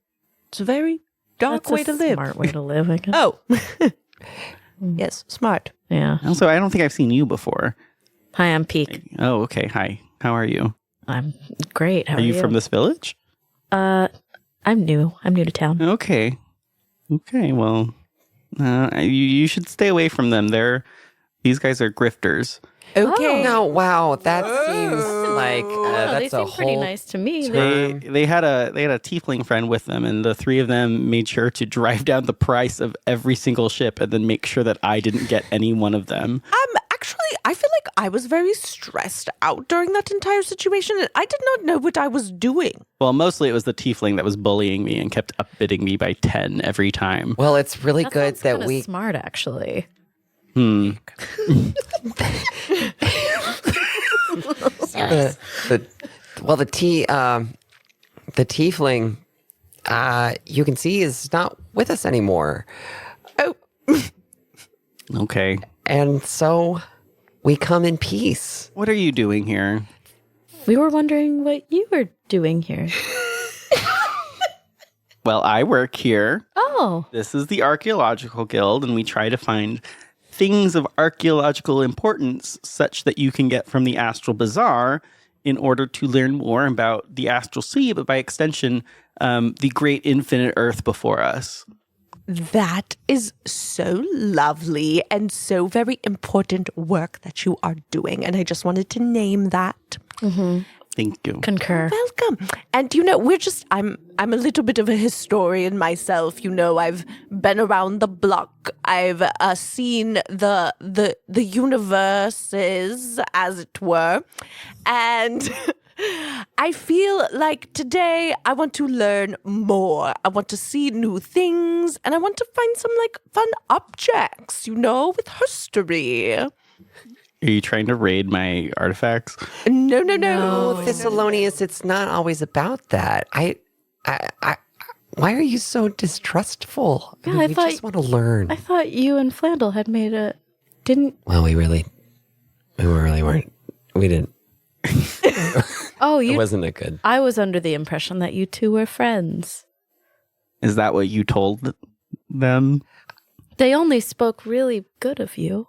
it's a very dark That's way a to live. smart way to live, I guess. Oh. Yes, smart. Yeah. Also, I don't think I've seen you before. Hi, I'm Pique. Oh, okay. Hi. How are you? I'm great. How are you from this village? I'm new. I'm new to town. Okay. Well, you should stay away from them. These guys are grifters. Okay. No, wow, that seems like they that's a seem pretty whole nice to me. They had a tiefling friend with them, and the three of them made sure to drive down the price of every single ship and then make sure that I didn't get any one of them. Actually, I feel like I was very stressed out during that entire situation, and I did not know what I was doing. Well, mostly it was the tiefling that was bullying me and kept upbidding me by 10 every time. Well, it's really good that kinda we smart actually. the tiefling you can see is not with us anymore. Oh, Okay. And so we come in peace. What are you doing here? We were wondering what you were doing here. Well, I work here. Oh, This is the Archaeological Guild, and we try to find things of archaeological importance such that you can get from the Astral Bazaar in order to learn more about the Astral Sea, but by extension, the great infinite Earth before us. that is so lovely and so very important work that you are doing. And I just wanted to name that. Thank you. concur. Welcome. And I'm a little bit of a historian myself. I've been around the block. I've seen the universes, as it were. And I feel like today I want to learn more. I want to see new things, and I want to find some fun objects, with history. Are you trying to raid my artifacts? No. Thessalonius, it's not always about that. I why are you so distrustful? Yeah, I we thought- just want to learn. I thought you and Flandel had made a didn't. Well, we really weren't. We didn't. Oh, It you. wasn't a good. I was under the impression that you two were friends. Is that what you told them? They only spoke really good of you.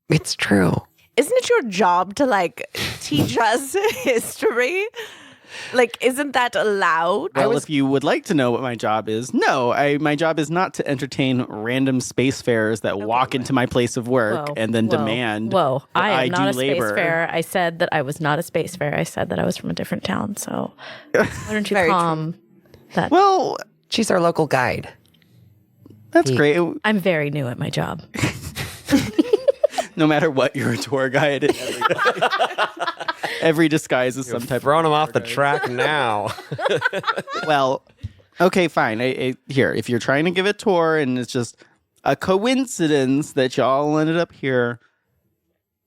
It's true. Isn't it your job to teach us history? Isn't that allowed? Well, if you would like to know what my job is, no, my job is not to entertain random spacefarers that walk into my place of work and then demand Whoa, that I am not a do labor. spacefarer. I said that I was not a spacefarer. I said that I was from a different town. So why don't you calm that? Well, She's our local guide. that's great. I'm very new at my job. No matter what, you're a tour guide. Every disguise is some type Throwing him off the track now. Well, okay, fine. Here, if you're trying to give a tour and it's just a coincidence that y'all ended up here,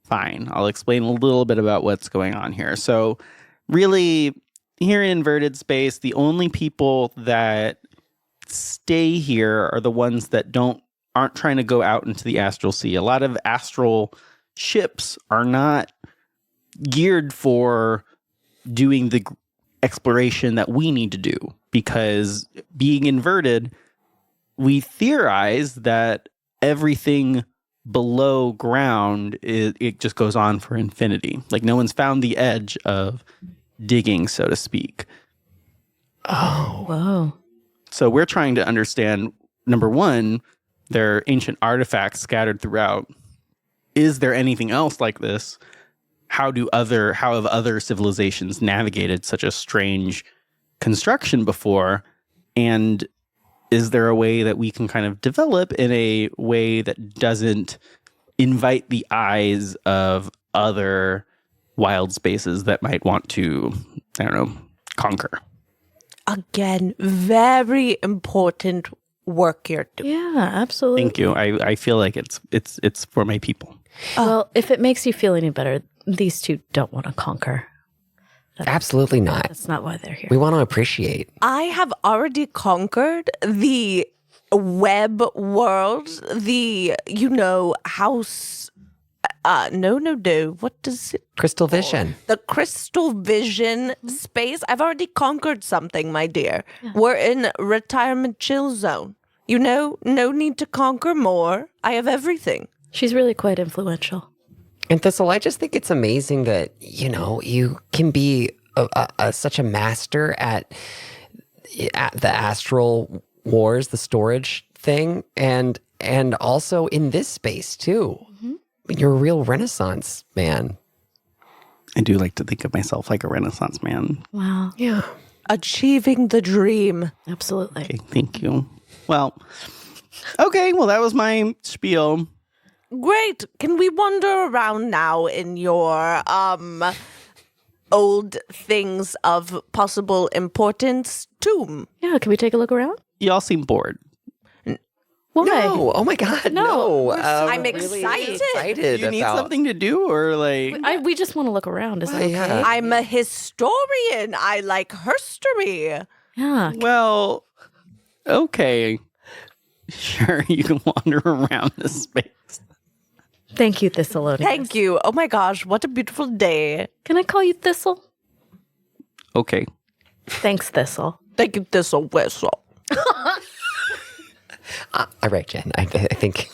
fine. I'll explain a little bit about what's going on here. So, really, here in Inverted Space, the only people that stay here are the ones that aren't trying to go out into the astral sea. A lot of astral ships are not geared for doing the exploration that we need to do, because being inverted, we theorize that everything below ground it just goes on for infinity. Like no one's found the edge of digging, so to speak. Whoa. So we're trying to understand, number one, there are ancient artifacts scattered throughout. Is there anything else like this? How have other civilizations navigated such a strange construction before? And is there a way that we can kind of develop in a way that doesn't invite the eyes of other wild spaces that might want to, conquer? Again, very important work you're doing. Yeah, absolutely. Thank you. I feel like it's for my people. Well, if it makes you feel any better, these two don't want to conquer. Absolutely not. That's not why they're here. We want to appreciate. I have already conquered the web world, the, house. No. What does it? Crystal vision. The crystal vision space. I've already conquered something, my dear. We're in retirement chill zone. No need to conquer more. I have everything. She's really quite influential. And Thistle, I just think it's amazing that, you can be such a master at the astral wars, the storage thing, and also in this space too. you're a real Renaissance man. I do like to think of myself like a Renaissance man. Wow. Yeah. Achieving the dream. Absolutely. Okay, thank you. Well, okay, well, that was my spiel. Great. Can we wander around now in your old things of possible importance tomb? Yeah, can we take a look around? Y'all seem bored. Why? No. Oh my God. No. I'm really excited. You need about- something to do, or like... We just want to look around. Is that okay? yeah. I'm a historian. I like herstory. Yeah. Well, okay. Sure, you can wander around this space. Thank you, Thessalonians. Thank you. Oh my gosh, what a beautiful day. Can I call you Thistle? Okay. Thanks, Thistle. Thank you, Thistle Whistle. All right, Jen. I think.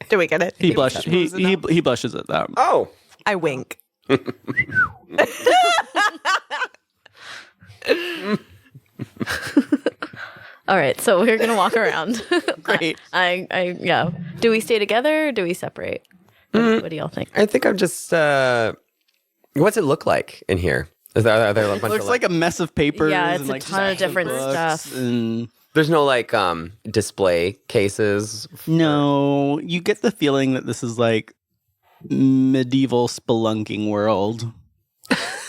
Do we get it? He blushes. He blushes at that. Oh. I wink. All right, so we're gonna walk around. Great. Yeah. Do we stay together or do we separate? What do y'all think? I think I'm just. What's it look like in here? Are there a bunch Looks of like a mess of papers. Yeah, it's and a like ton of just different books stuff. And There's no like display cases. no, you get the feeling that this is like medieval spelunking world.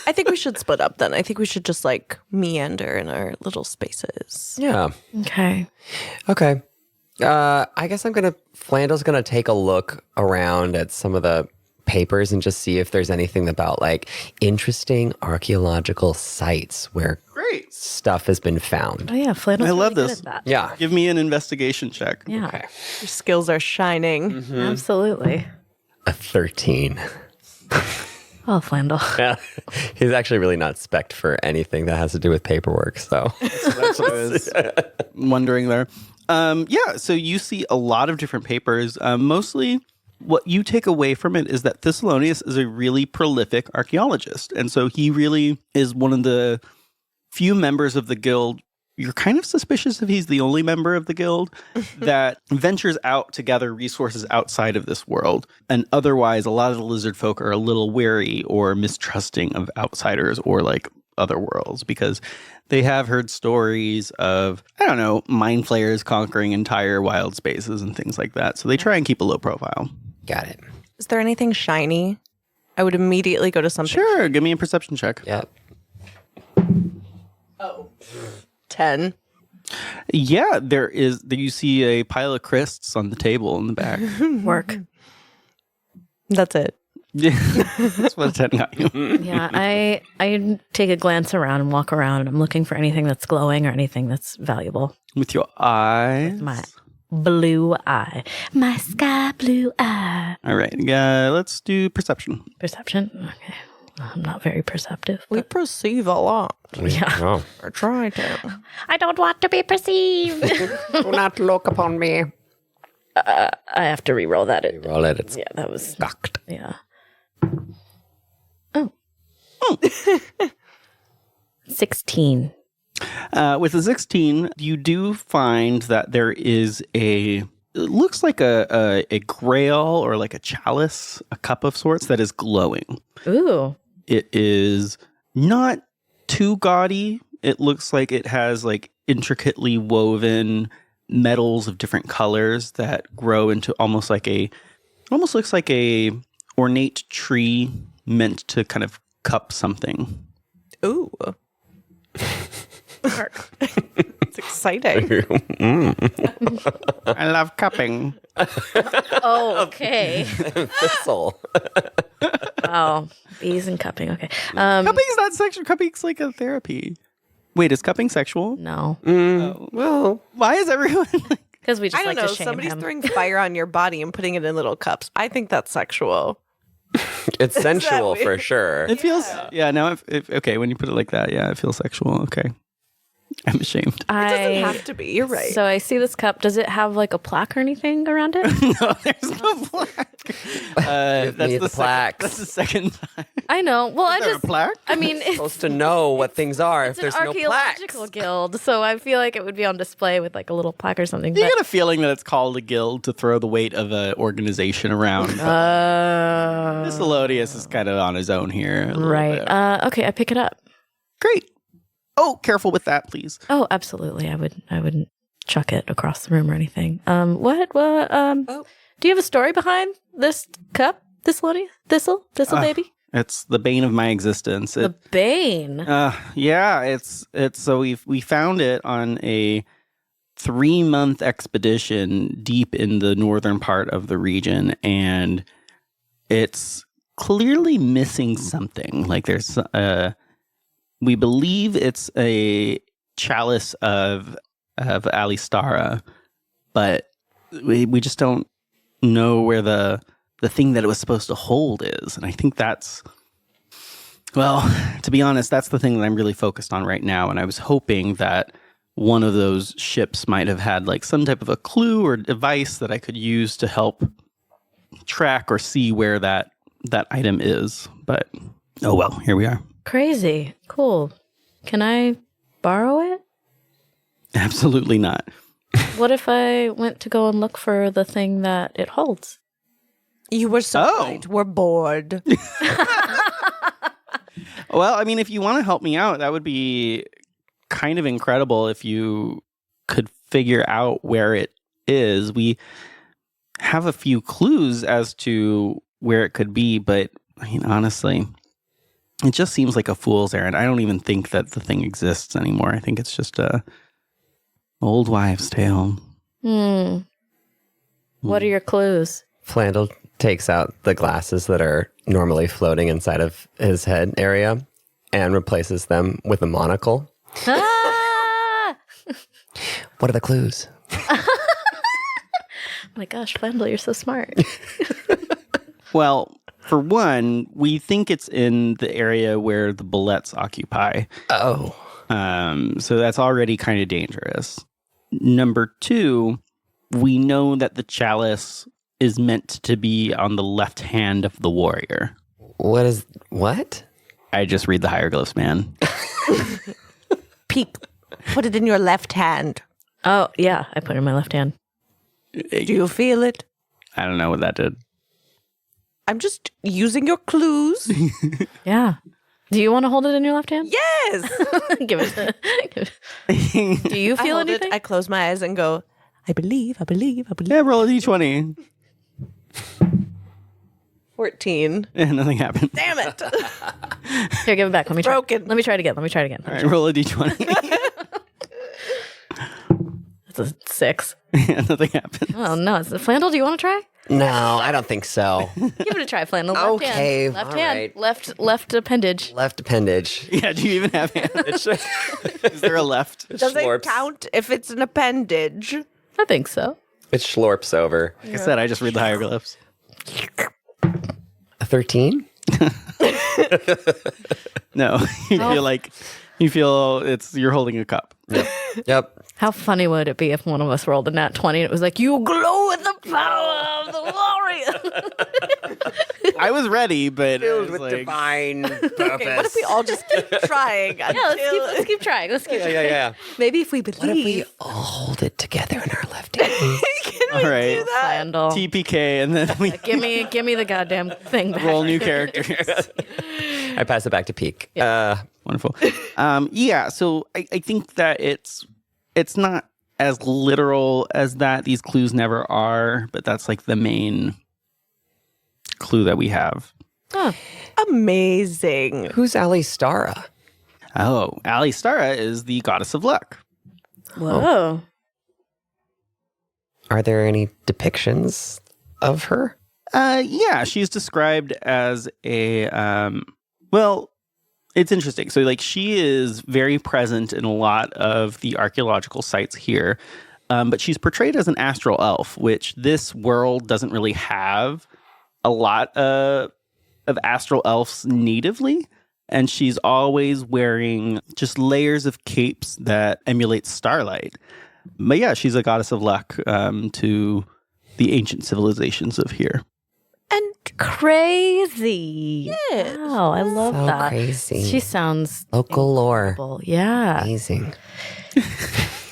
I think we should split up then. I think we should just like meander in our little spaces. Yeah. Okay. Okay. I guess Flandel's gonna take a look around at some of the papers and just see if there's anything about like interesting archaeological sites where Great. stuff has been found. Oh yeah, Flandel's I love really this. Good at that. Yeah. Give me an investigation check. Yeah. Okay. Your skills are shining. Absolutely. A 13. Oh, Flandel. Yeah. He's actually really not spec'd for anything that has to do with paperwork. So That's what I was wondering there. Yeah, so you see a lot of different papers. Mostly what you take away from it is that Thessalonius is a really prolific archaeologist. And so he really is one of the few members of the guild. You're kind of suspicious if he's the only member of the guild that ventures out to gather resources outside of this world. And otherwise, a lot of the lizard folk are a little wary or mistrusting of outsiders or like other worlds because they have heard stories of, I don't know, mind flayers conquering entire wild spaces and things like that. So they try and keep a low profile. got it. Is there anything shiny? I would immediately go to something. Sure, give me a perception check. Yeah. 10. Yeah, you see a pile of crysts on the table in the back. Work. That's it. Yeah, that's what 10 got you. Yeah, I take a glance around and walk around and I'm looking for anything that's glowing or anything that's valuable. With your eyes. My blue eye. My sky blue eye. All right, let's do perception. Perception? Okay. I'm not very perceptive. We perceive a lot. Yeah. Oh. Or try to. I don't want to be perceived. Do not look upon me. I have to re-roll that. Roll it. It's Yeah, that was... cocked. Yeah. Oh. 16. With a 16, you do find that there is it looks like a grail or like a chalice, a cup of sorts that is glowing. Ooh. It is not too gaudy. It looks like it has like intricately woven metals of different colors that grow into almost looks like a ornate tree meant to kind of cup something. Ooh. It's exciting. I love cupping. Oh, okay. Thistle. Wow. Bees and cupping. Okay. Cupping's not sexual. Cupping's like a therapy. Wait, is cupping sexual? No. Well, Why is everyone like... Because we just I don't like know. to shame Somebody's him. throwing fire on your body and putting it in little cups. I think that's sexual. it's sensual weird? for sure. It feels... Yeah, now if okay, when you put it like that, yeah, it feels sexual. Okay. I'm ashamed. It doesn't have to be. You're right. So I see this cup. Does it have like a plaque or anything around it? No, there's no plaque. me the plaques. That's the second time. I know. Well, I Is there just. a plaque? I mean, it's Supposed to know what things are if it's an there's no plaques. archaeological guild, so I feel like it would be on display with like a little plaque or something. You But get a feeling that it's called a guild to throw the weight of an organization around. Miscellaneous is kind of on his own here. a little right. bit. Okay, I pick it up. Great. Oh, careful with that, please. Oh, absolutely. I wouldn't chuck it across the room or anything. What? Do you have a story behind this cup? Thistle baby? It's the bane of my existence. The bane. Yeah, it's so we found it on a 3-month expedition deep in the northern part of the region, and it's clearly missing something. Like there's we believe it's a chalice of Alistara, but we just don't know where the thing that it was supposed to hold is. And I think that's, well, to be honest, that's the thing that I'm really focused on right now. And I was hoping that one of those ships might have had like some type of a clue or device that I could use to help track or see where that item is. But oh well, here we are. Crazy. Cool. Can I borrow it? Absolutely not. What if I went to go and look for the thing that it holds? You were so right. We're bored. Well, I mean, if you want to help me out, that would be kind of incredible if you could figure out where it is. We have a few clues as to where it could be, but I mean, honestly, it just seems like a fool's errand. I don't even think that the thing exists anymore. I think it's just a old wives' tale. What are your clues? Flandel takes out the glasses that are normally floating inside of his head area and replaces them with a monocle. Ah! What are the clues? My gosh, Flandel, you're so smart. Well, for one, we think it's in the area where the Bulettes occupy. Oh. So that's already kind of dangerous. Number 2, we know that the chalice is meant to be on the left hand of the warrior. What? I just read the hieroglyphs, man. Pique, put it in your left hand. Oh, yeah, I put it in my left hand. Do you feel it? I don't know what that did. I'm just using your clues. Yeah. Do you want to hold it in your left hand? Yes. Give it. Do you feel anything? I close my eyes and go, I believe. Yeah, roll a d20. 14. And nothing happened. Damn it. Here, give it back. Let me try. Broken. Let me try it again. All right, roll a d20. It's a 6. Yeah, nothing happened. Oh, no. Flandel, do you want to try? No, I don't think so. Give it a try, Flandel. Left Okay, hand. Left all hand. right. Left appendage. Left appendage. Yeah, do you even have hands? Is there a left? Does it count if it's an appendage? I think so. It schlorps over. Like I said, I just read the hieroglyphs. A 13? No, you feel you're holding a cup. Yep. How funny would it be if one of us rolled a nat 20 and it was like, you glow with the power of the warrior? I was ready, but Filled with divine purpose. Okay, what if we all just keep trying? Yeah, let's keep trying. Let's keep trying. Yeah. Maybe if we believe. What if we all hold it together in our left hands? all right. Flandel. TPK, and then we Give me the goddamn thing back. roll new characters. I pass it back to Pique. Wonderful. Yeah, so I think that it's not as literal as that. These clues never are, but that's like the main clue that we have. Huh. Amazing. Who's Alistara? Oh, Alistara is the goddess of luck. Whoa. Are there any depictions of her? Yeah, she's described as a well, it's interesting. So like she is very present in a lot of the archaeological sites here. But she's portrayed as an astral elf, which this world doesn't really have a lot of astral elves natively. And she's always wearing just layers of capes that emulate starlight. But yeah, she's a goddess of luck to the ancient civilizations of here. and Crazy. Yes. Wow, I love So that. crazy. She sounds Local lore. incredible. Yeah. Amazing.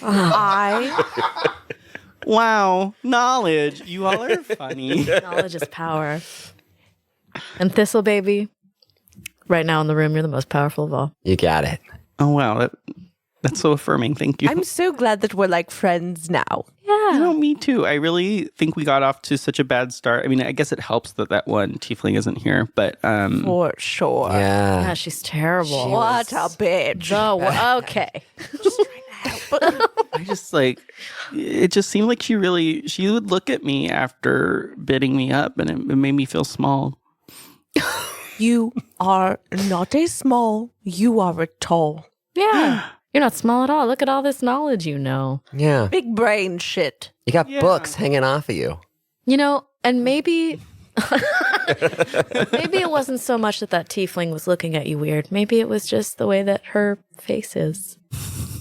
I Wow, knowledge. You all are funny. Knowledge is power. And Thistle Baby, right now in the room, you're the most powerful of all. You got it. Oh, wow. That's so affirming. Thank you. I'm so glad that we're like friends now. You Yeah. know, me too. I really think we got off to such a bad start. I mean, I guess it helps that one tiefling isn't here, but For sure. Yeah, Yeah. she's terrible. What a bitch. Okay. I just like it just seemed like she would look at me after bidding me up, and it made me feel small. You are not a small, you are a tall. Yeah. You're not small at all. Look at all this knowledge you know. Yeah. Big brain shit. You got Yeah. books hanging off of you. You know, and maybe maybe it wasn't so much that tiefling was looking at you weird. Maybe it was just the way that her face is.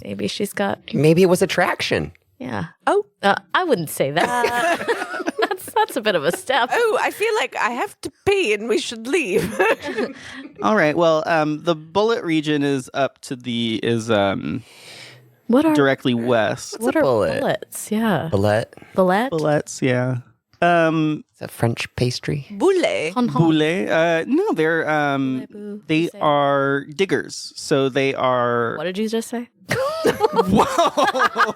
Maybe she's got, Maybe it was attraction. yeah. Oh. I wouldn't say that. That's a bit of a step. Oh, I feel like I have to pee and we should leave. All right. Well, the Bulette region is What are directly west. what a are bullet? bullets? Yeah. Bulette. Bulette? Bulettes, yeah. Is that French pastry? Boule. Hon hon. Boulet. No, they're Boo. they Say. are diggers. So they are What did you just say? Whoa.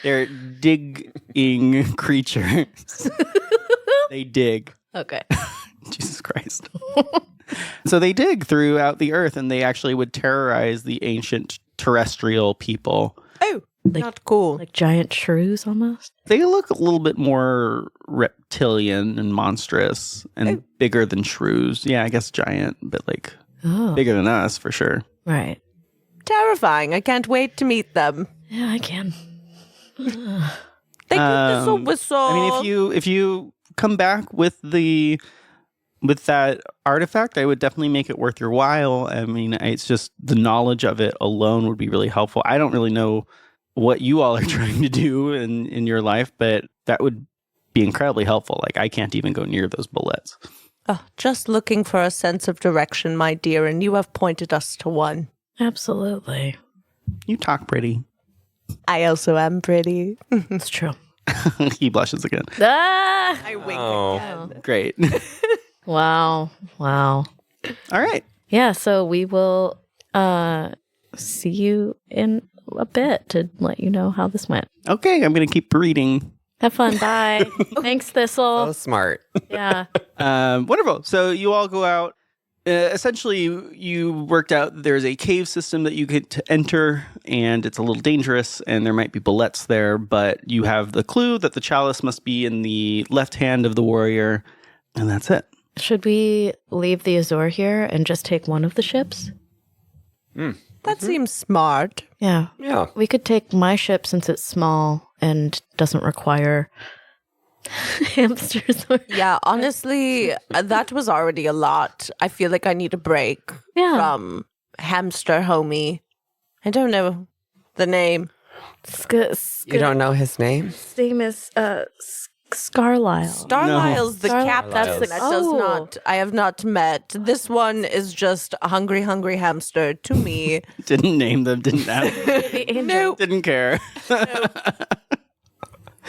They're digging creatures. They dig. Okay. Jesus Christ. So they dig throughout the earth, and they actually would terrorize the ancient terrestrial people. Oh, not cool. Like giant shrews almost. They look a little bit more reptilian and monstrous and bigger than shrews. Yeah, I guess giant, but like Oh. bigger than us for sure. Right. Terrifying. I can't wait to meet them. Yeah, I can. Thank you, Thistle Whistle. I mean, if you come back with that artifact, I would definitely make it worth your while. I mean, it's just the knowledge of it alone would be really helpful. I don't really know what you all are trying to do in your life, but that would be incredibly helpful. Like, I can't even go near those bullets. Oh, just looking for a sense of direction, my dear, and you have pointed us to one. Absolutely. You talk pretty. I also am pretty. It's true. He blushes again. Ah! I wink again. Great. Wow. Wow. All right. Yeah, so we will see you in a bit to let you know how this went. Okay, I'm going to keep reading. Have fun. Bye. Thanks, So Thistle. smart. Yeah. Wonderful. So you all go out. Essentially, you worked out there's a cave system that you get to enter, and it's a little dangerous, and there might be bullets there, but you have the clue that the chalice must be in the left hand of the warrior, and that's it. Should we leave the Azor here and just take one of the ships? That seems smart. Yeah. Yeah. We could take my ship since it's small and doesn't require hamsters. Yeah, honestly, that was already a lot. I feel like I need a break Yeah. from hamster homie. I don't know the name. You don't know his name? His name is Scarlisle. Starlyle's the Starlyle. captain. That's the- that does Oh. not. I have not met. This one is just a hungry hamster to me. Didn't name them, didn't ask, The angel. Nope. didn't care.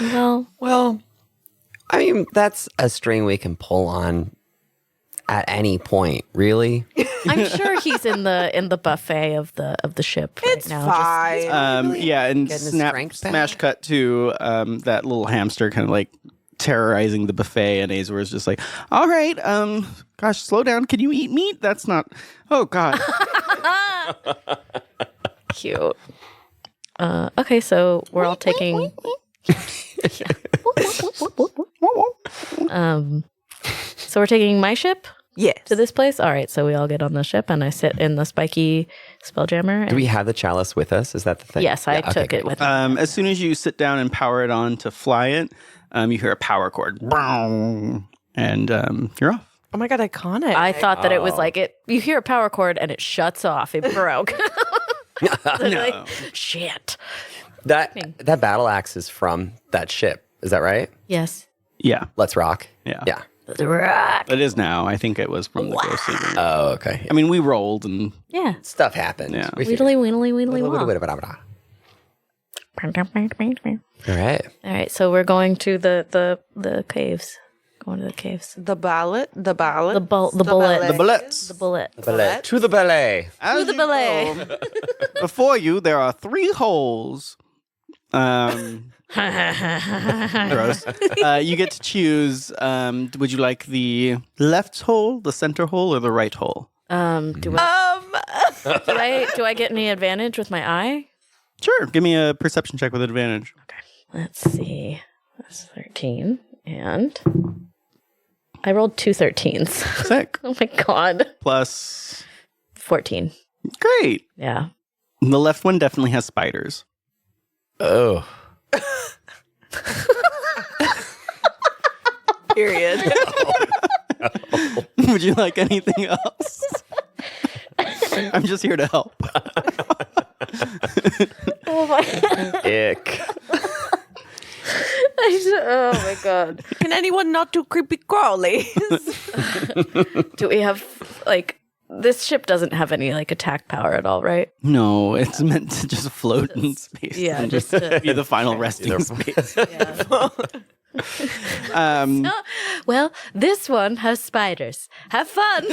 Well, I mean, that's a string we can pull on at any point, really. I'm sure he's in the buffet of the ship right It's now. fine. Yeah, and Getting his snap, strength back? smash cut to that little hamster kind of like terrorizing the buffet, and Azor is just like, all right, gosh, slow down. Can you eat meat? That's not, oh God. Cute. Okay, so we're all taking. So we're taking my ship Yes. to this place. All right, so we all get on the ship, and I sit in the spiky spelljammer. Do And we have the chalice with us? Is that the thing? yes, I Yeah, okay, took it cool. with me. As soon as you sit down and power it on to fly it, you hear a power cord. And you're off. Oh my god, iconic. I thought that it was like it. You hear a power cord and it shuts off. It broke. Like, shit. That battle axe is from that ship. Is that right? Yes. Yeah. Let's rock. Yeah. Yeah. It is now. I think it was from the ghost leaving. Oh, okay. I mean, we rolled and Yeah. Stuff happened. Yeah. We Weedly, weedly, weedly, figured- All right. All right, so we're going to the caves. Going to the caves. The ballot. The bullet. the bullets. The bullet. Ballet. To the ballet. As the you ballet. go, before you, there are 3 holes. Gross. You get to choose. Would you like the left hole, the center hole, or the right hole? Do I get any advantage with my eye? Sure. Give me a perception check with advantage. Let's see. That's 13. And I rolled 2 13s. Sick. Oh my god. Plus 14. Great. Yeah. The left one definitely has spiders. Oh. Period. Would you like anything else? I'm just here to help. Oh my. Ick. Oh my god. Can anyone not do creepy crawlies? Do we have this ship doesn't have any attack power at all, right? No, it's meant to just float in space. Yeah, and just to, be the final resting space. well, this one has spiders. Have fun.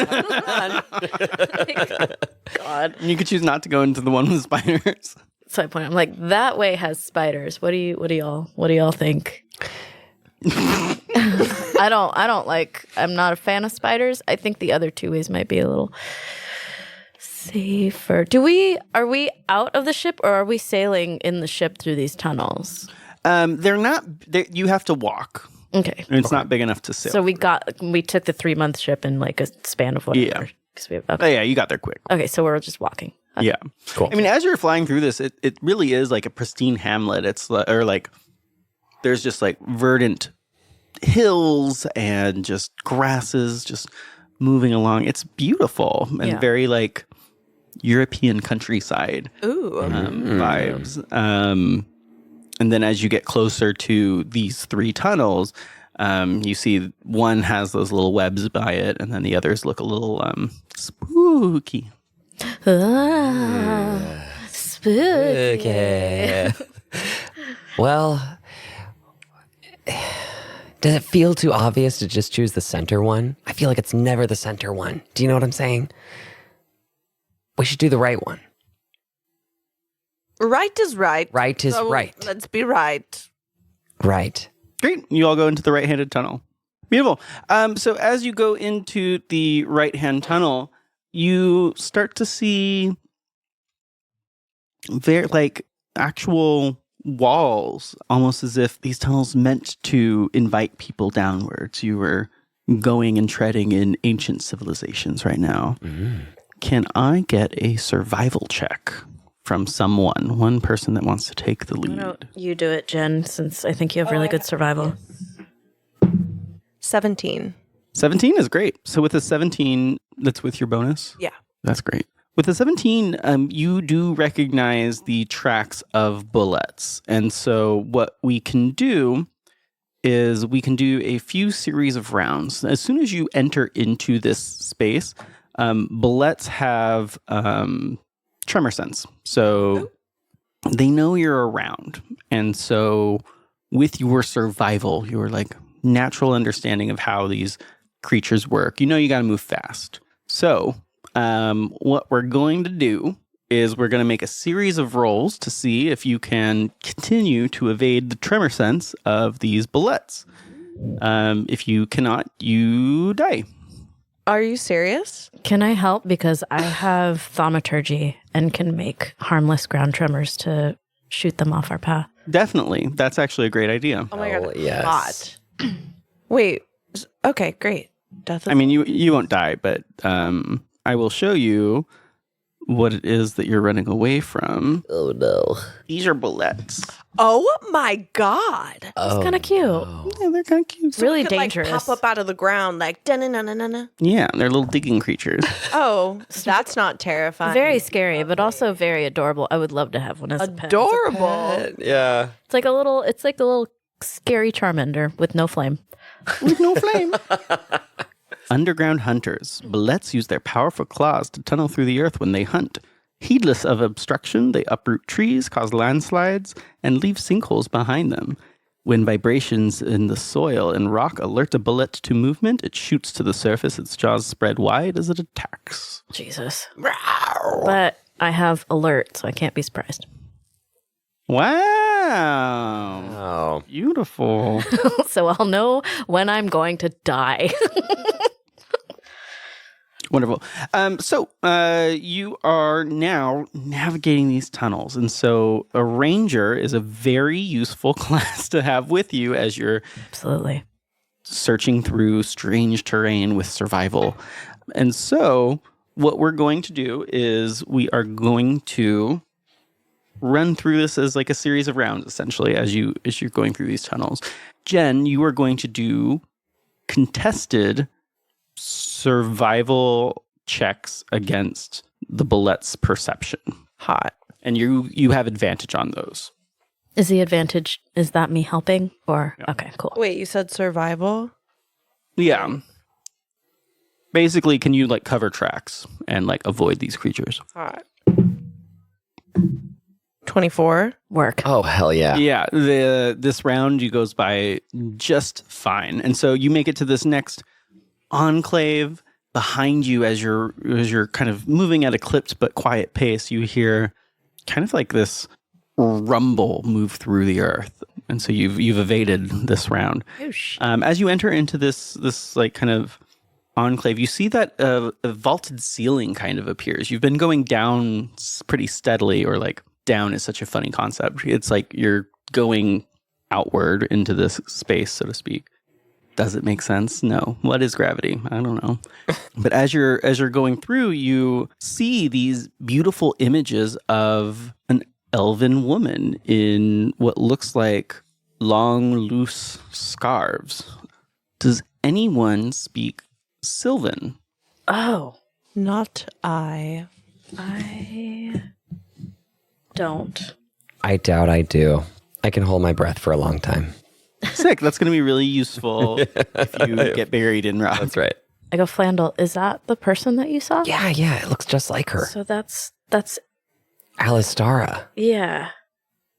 God. You could choose not to go into the one with spiders. So I point. I'm like, that way has spiders. What do y'all think? I don't like. I'm not a fan of spiders. I think the other 2 ways might be a little safer. Are we out of the ship, or are we sailing in the ship through these tunnels? They're not. You have to walk. Okay. And it's not big enough to sail. So we took the 3-month ship in a span of whatever. Yeah. 'Cause we have, Oh, okay. yeah, you got there quick. Okay, so we're just walking. Okay. Yeah. Cool. I mean, as you're flying through this, it really is like a pristine hamlet. It's there's just verdant hills and just grasses just moving along. It's beautiful and very European countryside vibes. And then as you get closer to these 3 tunnels, you see one has those little webs by it, and then the others look a little spooky. Spooky. Okay. Well, does it feel too obvious to just choose the center one? I feel like it's never the center one. Do you know what I'm saying? We should do the right one. Right is right. Right is So right. Let's be right. Right. Great. You all go into the right-handed tunnel. Beautiful. So as you go into the right-hand tunnel, you start to see actual walls, almost as if these tunnels meant to invite people downwards. You were going and treading in ancient civilizations right now. Can I get a survival check from one person that wants to take the lead? Why don't you do it, Jen, since I think you have really good survival. 17. 17 is great. So with a 17, that's with your bonus? Yeah. That's great. With a 17, you do recognize the tracks of bullets. And so what we can do is we can do a few series of rounds. As soon as you enter into this space, bullets have tremor sense. So they know you're around. And so with your survival, your natural understanding of how these creatures work, you got to move fast. So what we're going to do is we're going to make a series of rolls to see if you can continue to evade the tremor sense of these bullets. If you cannot, you die. Are you serious? Can I help? Because I have thaumaturgy and can make harmless ground tremors to shoot them off our path. Definitely. That's actually a great idea. Oh my god. yes. Hot. Wait. Okay, great. I mean, you won't die, but I will show you what it is that you're running away from. Oh, no. These are bullets. Oh my god. It's kind of cute. Yeah, they're kind of cute. Really It could, dangerous. pop up out of the ground like da-na-na-na-na-na. Yeah, they're little digging creatures. Oh, that's not terrifying. Very scary, but also very adorable. I would love to have one as a pet. adorable. Yeah. It's like the little scary Charmander with no flame. With no flame. Underground hunters. Bulettes use their powerful claws to tunnel through the earth when they hunt. Heedless of obstruction, they uproot trees, cause landslides, and leave sinkholes behind them. When vibrations in the soil and rock alert a bullet to movement, it shoots to the surface, its jaws spread wide as it attacks. Jesus. But I have alert, so I can't be surprised. Wow. Oh. Beautiful. So I'll know when I'm going to die. Wonderful. So you are now navigating these tunnels. And so a ranger is a very useful class to have with you as you're Absolutely. searching through strange terrain with survival. And so what we're going to do is we are going to run through this as like a series of rounds, essentially, as you're going through these tunnels. Jen, you are going to do contested survival checks against the Bulette's perception. Hot. And you have advantage on those. Is the advantage, is that me helping? Or, Yeah. okay, cool. Wait, you said survival? Yeah. Basically, can you like cover tracks and like avoid these creatures? Hot. 24. Work. Oh, hell yeah. Yeah, this round you goes by just fine. And so you make it to this next enclave. Behind you as you're kind of moving at a clipped but quiet pace, you hear kind of like this rumble move through the earth. And so you've evaded this round. As you enter into this like kind of enclave, you see that a vaulted ceiling kind of appears. You've been going down pretty steadily, or like down is such a funny concept. It's like you're going outward into this space, so to speak. Does it make sense? No. What is gravity? I don't know. But as you're going through, you see these beautiful images of an elven woman in what looks like long, loose scarves. Does anyone speak Sylvan? Oh. Not I. I don't. I doubt I do. I can hold my breath for a long time. Sick. That's going to be really useful if you get buried in rock. That's right. I go, Flandel, is that the person that you saw? Yeah, it looks just like her. So that's, Alistara. yeah.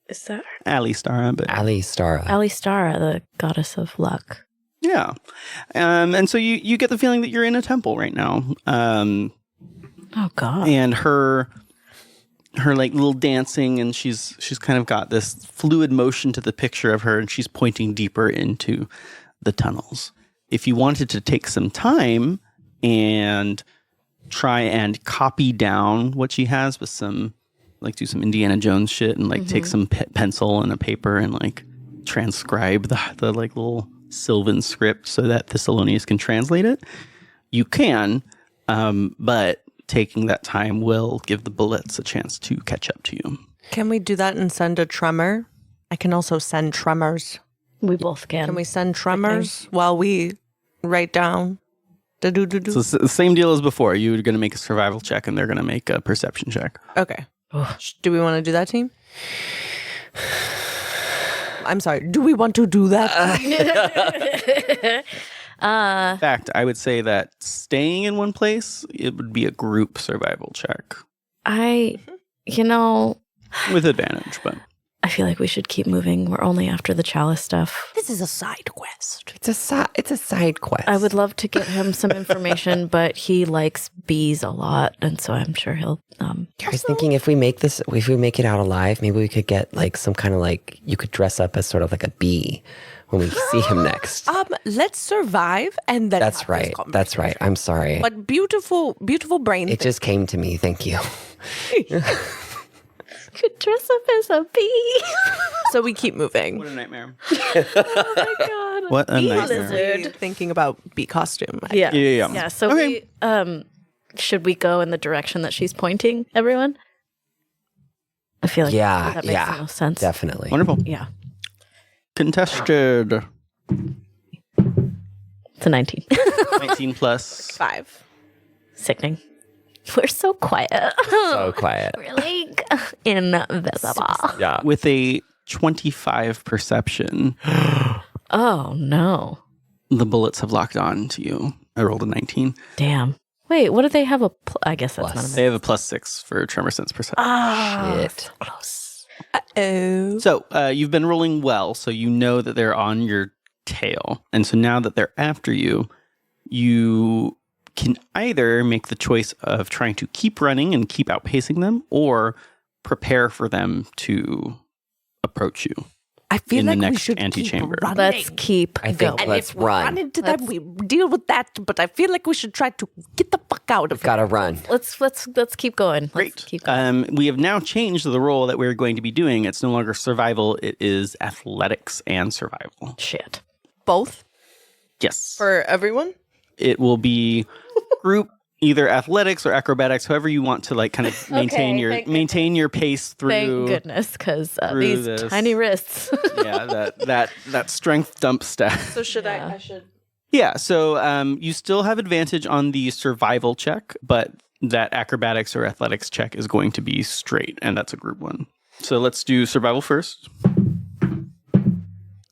Is that her? Alistara, but Alistara. Alistara, the goddess of luck. yeah. And so you get the feeling that you're in a temple right now. Oh, God. And her like little dancing, and she's kind of got this fluid motion to the picture of her, and she's pointing deeper into the tunnels. If you wanted to take some time and try and copy down what she has with some, like do some Indiana Jones shit and like take some pencil and a paper and like transcribe the like little Sylvan script so that Thessalonius can translate it, you can, but taking that time will give the Bulettes a chance to catch up to you. Can we do that and send a tremor? I can also send tremors. We both can. Can we send tremors while we write down the do-do-do? So it's the same deal as before. You're going to make a survival check and they're going to make a perception check. Okay. Do we want to do that, team? I'm sorry. Do we want to do that? In fact, I would say that staying in one place, it would be a group survival check with advantage, but I feel like we should keep moving. We're only after the chalice stuff. This is a side quest. It's a side quest. I would love to get him some information, but he likes bees a lot, and so I'm sure he'll. I was thinking if we make it out alive, maybe we could get like some kind of like, you could dress up as sort of like a bee when we see him next. Let's survive and then That's have right. this conversation. That's right. I'm sorry. But beautiful brain. It just came to me. Thank you. Could dress up as a bee. So we keep moving. what a nightmare. Oh my God. What a Bee nightmare. lizard. Thinking about bee costume. Yeah. Yeah. So Okay. should we go in the direction that she's pointing, everyone? I feel like that makes the most sense. Definitely. Wonderful. Yeah. Contested. It's a 19. 19 plus. 5. Sickening. We're so quiet. So quiet. Really invisible. Yeah. With a 25 perception. Oh, no. The bullets have locked on to you. I rolled a 19. Damn. Wait, what do they have I guess that's not a They have a +6 for tremor sense perception. Shit. close. Uh-oh. So you've been rolling well, so you know that they're on your tail. And so now that they're after you, you can either make the choice of trying to keep running and keep outpacing them, or prepare for them to approach you. I feel in the like we next should antechamber. keep running. Let's keep I think going. And let's if we run. run into them, we deal with that. But I feel like we should try to get the fuck out of here. Gotta run. Let's keep going. Great. Let's keep going. We have now changed the role that we're going to be doing. It's no longer survival. It is athletics and survival. Shit. Both Yes. for everyone. It will be group either athletics or acrobatics, however you want to like kind of maintain your pace through. Thank goodness, because through these this. tiny wrists. Yeah, that strength dump stat. So should I should. Yeah, so you still have advantage on the survival check, but that acrobatics or athletics check is going to be straight, and that's a group one. So let's do survival first.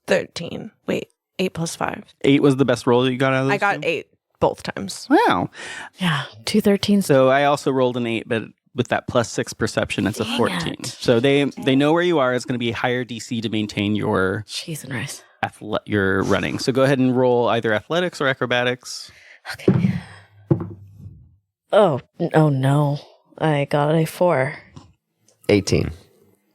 13. Wait, 8 plus 5. 8 was the best roll that you got out of those I got two? 8 both times. Wow. Yeah, 213. So I also rolled an 8, but with that +6 perception, it's a 14. it. So they know where you are. It's going to be a higher DC to maintain your Cheese and rice. your running. So go ahead and roll either athletics or acrobatics. Okay. Oh no. I got a 4. 18.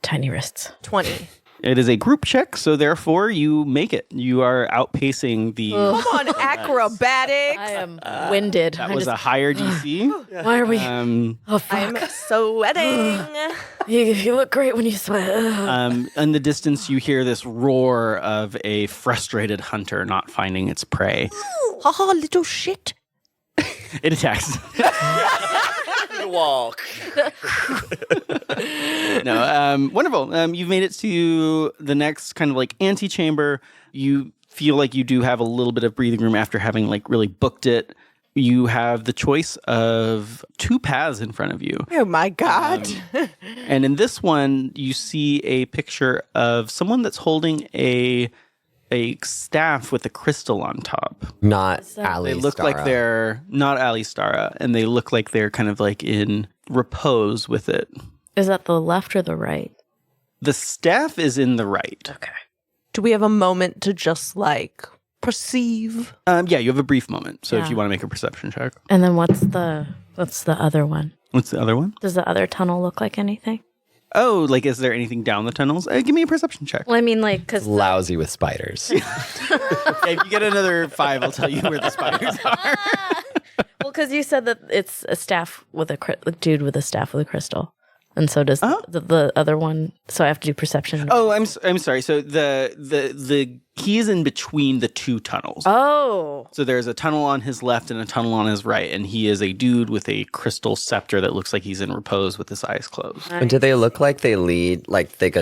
Tiny wrists. 20. It is a group check, so therefore you make it. You are outpacing the... Come on, acrobatics. I am winded. That was a higher DC. Why are we? Um, Oh fuck! I'm sweating. You look great when you sweat. in the distance, you hear this roar of a frustrated hunter not finding its prey. Haha, little shit. It attacks. Walk. No, wonderful. You've made it to the next kind of like antechamber. You feel like you do have a little bit of breathing room after having like really booked it. You have the choice of 2 paths in front of you. Oh my god. And in this one, you see a picture of someone that's holding a staff with a crystal on top. Not Ali They look Stara. like they're not Ali Stara, and they look like they're kind of like in repose with it. Is that the left or the right? The staff is in the right. Okay. Do we have a moment to just like perceive? Yeah, you have a brief moment. So if Yeah. you want to make a perception check. And then what's the other one? What's the other one? Does the other tunnel look like anything? Oh, like is there anything down the tunnels? Give me a perception check. Well, I mean, like, because Lousy with spiders. If you get another 5, I'll tell you where the spiders are. well, because you said that it's a staff with a dude with a staff with a crystal, and so does the other one. So I have to do perception. Oh, I'm sorry. So the he is in between the 2 tunnels. Oh. So there's a tunnel on his left and a tunnel on his right, and he is a dude with a crystal scepter that looks like he's in repose with his eyes closed. And do they look like they lead, like they go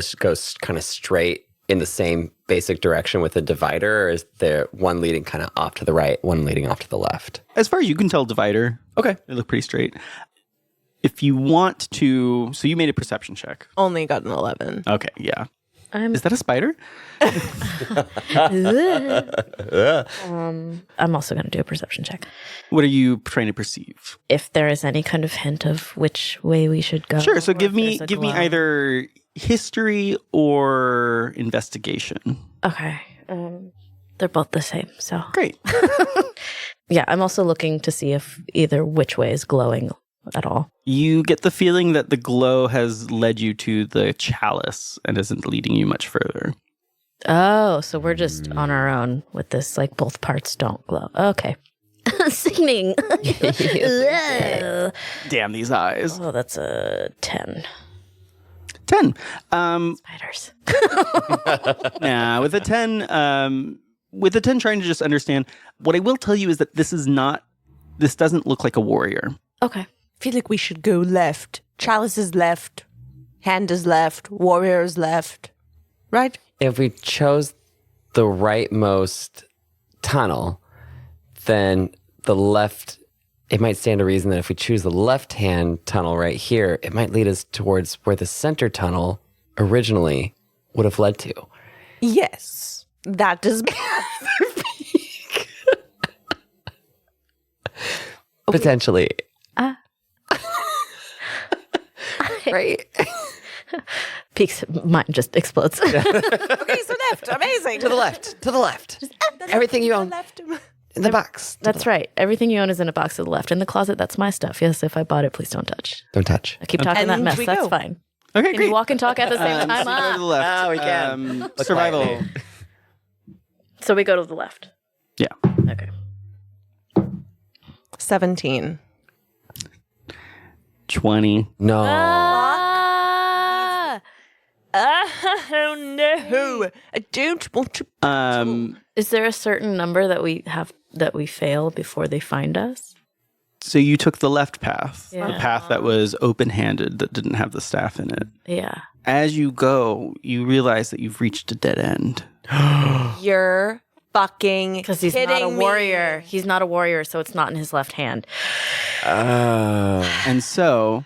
kind of straight in the same basic direction with a divider, or is there one leading kind of off to the right, one leading off to the left? As far as you can tell, divider. Okay. They look pretty straight. If you want to, so you made a perception check. Only got an 11. Okay, yeah. I'm Is that a spider? I'm also going to do a perception check. What are you trying to perceive? If there is any kind of hint of which way we should go. Sure. So or give if me there's a glow. either history or investigation. Okay. They're both the same. So Great. yeah, I'm also looking to see if either which way is glowing at all. You get the feeling that the glow has led you to the chalice and isn't leading you much further. Oh, so we're just on our own with this, like both parts don't glow. Okay. Singing. Damn these eyes. Oh, that's a 10. 10. Spiders. Nah, with a 10, trying to just understand, what I will tell you is that this doesn't look like a warrior. Okay. Feel like we should go left. Chalice is left. Hand is left. Warrior is left. Right? If we chose the rightmost tunnel, then the left, it might stand to reason that if we choose the left-hand tunnel right here, it might lead us towards where the center tunnel originally would have led to. Yes, that does. Potentially. Right? Pique's mind just explodes. Okay, so left. Amazing. To the left. To the left. Everything you own Left. in the box. That's right. Everything you own is in a box to the left. In the closet, that's my stuff. Yes, if I bought it, please don't touch. Don't touch. I keep talking that And mess. we That's go. fine. Okay, Can great. you walk and talk at the same time? So you go to the left. Oh, we can. Look Survival. quietly. So we go to the left. Yeah. Okay. 17. 20. No. Oh no! I don't want to. Is there a certain number that we fail before they find us? So you took the left path, the Yeah. path that was open-handed, that didn't have the staff in it. Yeah. As you go, you realize that you've reached a dead end. You're fucking Because he's not a kidding me. warrior. He's not a warrior, so it's not in his left hand. And so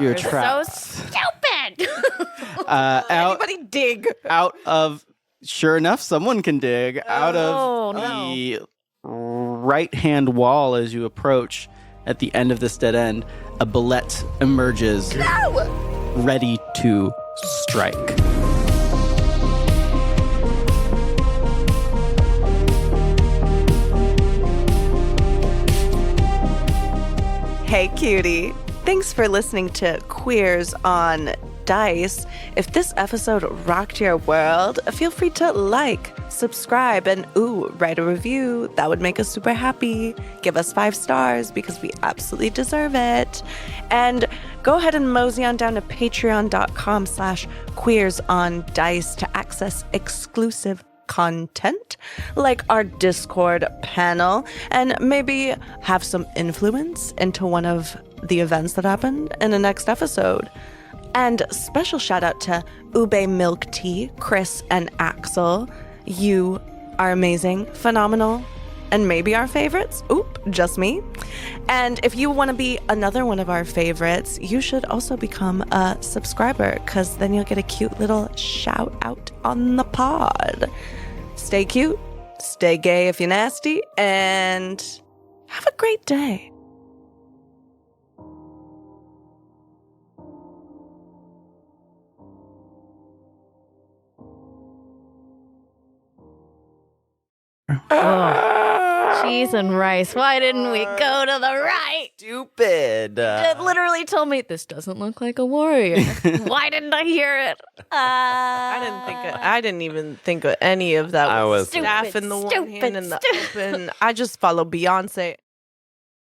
you're trapped. So stupid. Anybody dig? out of, sure enough, someone can dig out of no. the right-hand wall as you approach. At the end of this dead end, a Bulette emerges, ready to strike. Hey, cutie. Thanks for listening to Queers on Dice. If this episode rocked your world, feel free to like, subscribe, and write a review. That would make us super happy. Give us 5 stars because we absolutely deserve it. And go ahead and mosey on down to patreon.com/queersondice to access exclusive content like our Discord panel and maybe have some influence into one of the events that happened in the next episode. And special shout out to Ube Milk Tea, Chris, and Axel. You are amazing, phenomenal, and maybe our favorites. Oop, just me. And if you want to be another one of our favorites, you should also become a subscriber because then you'll get a cute little shout out on the pod. Stay cute, stay gay if you're nasty, and have a great day. Cheese and rice. Why didn't we go to the right? Stupid. It literally told me this doesn't look like a warrior. Why didn't I hear it? I didn't even think of any of that. I was- Staff in the one Stupid, hand and the open. I just follow Beyonce.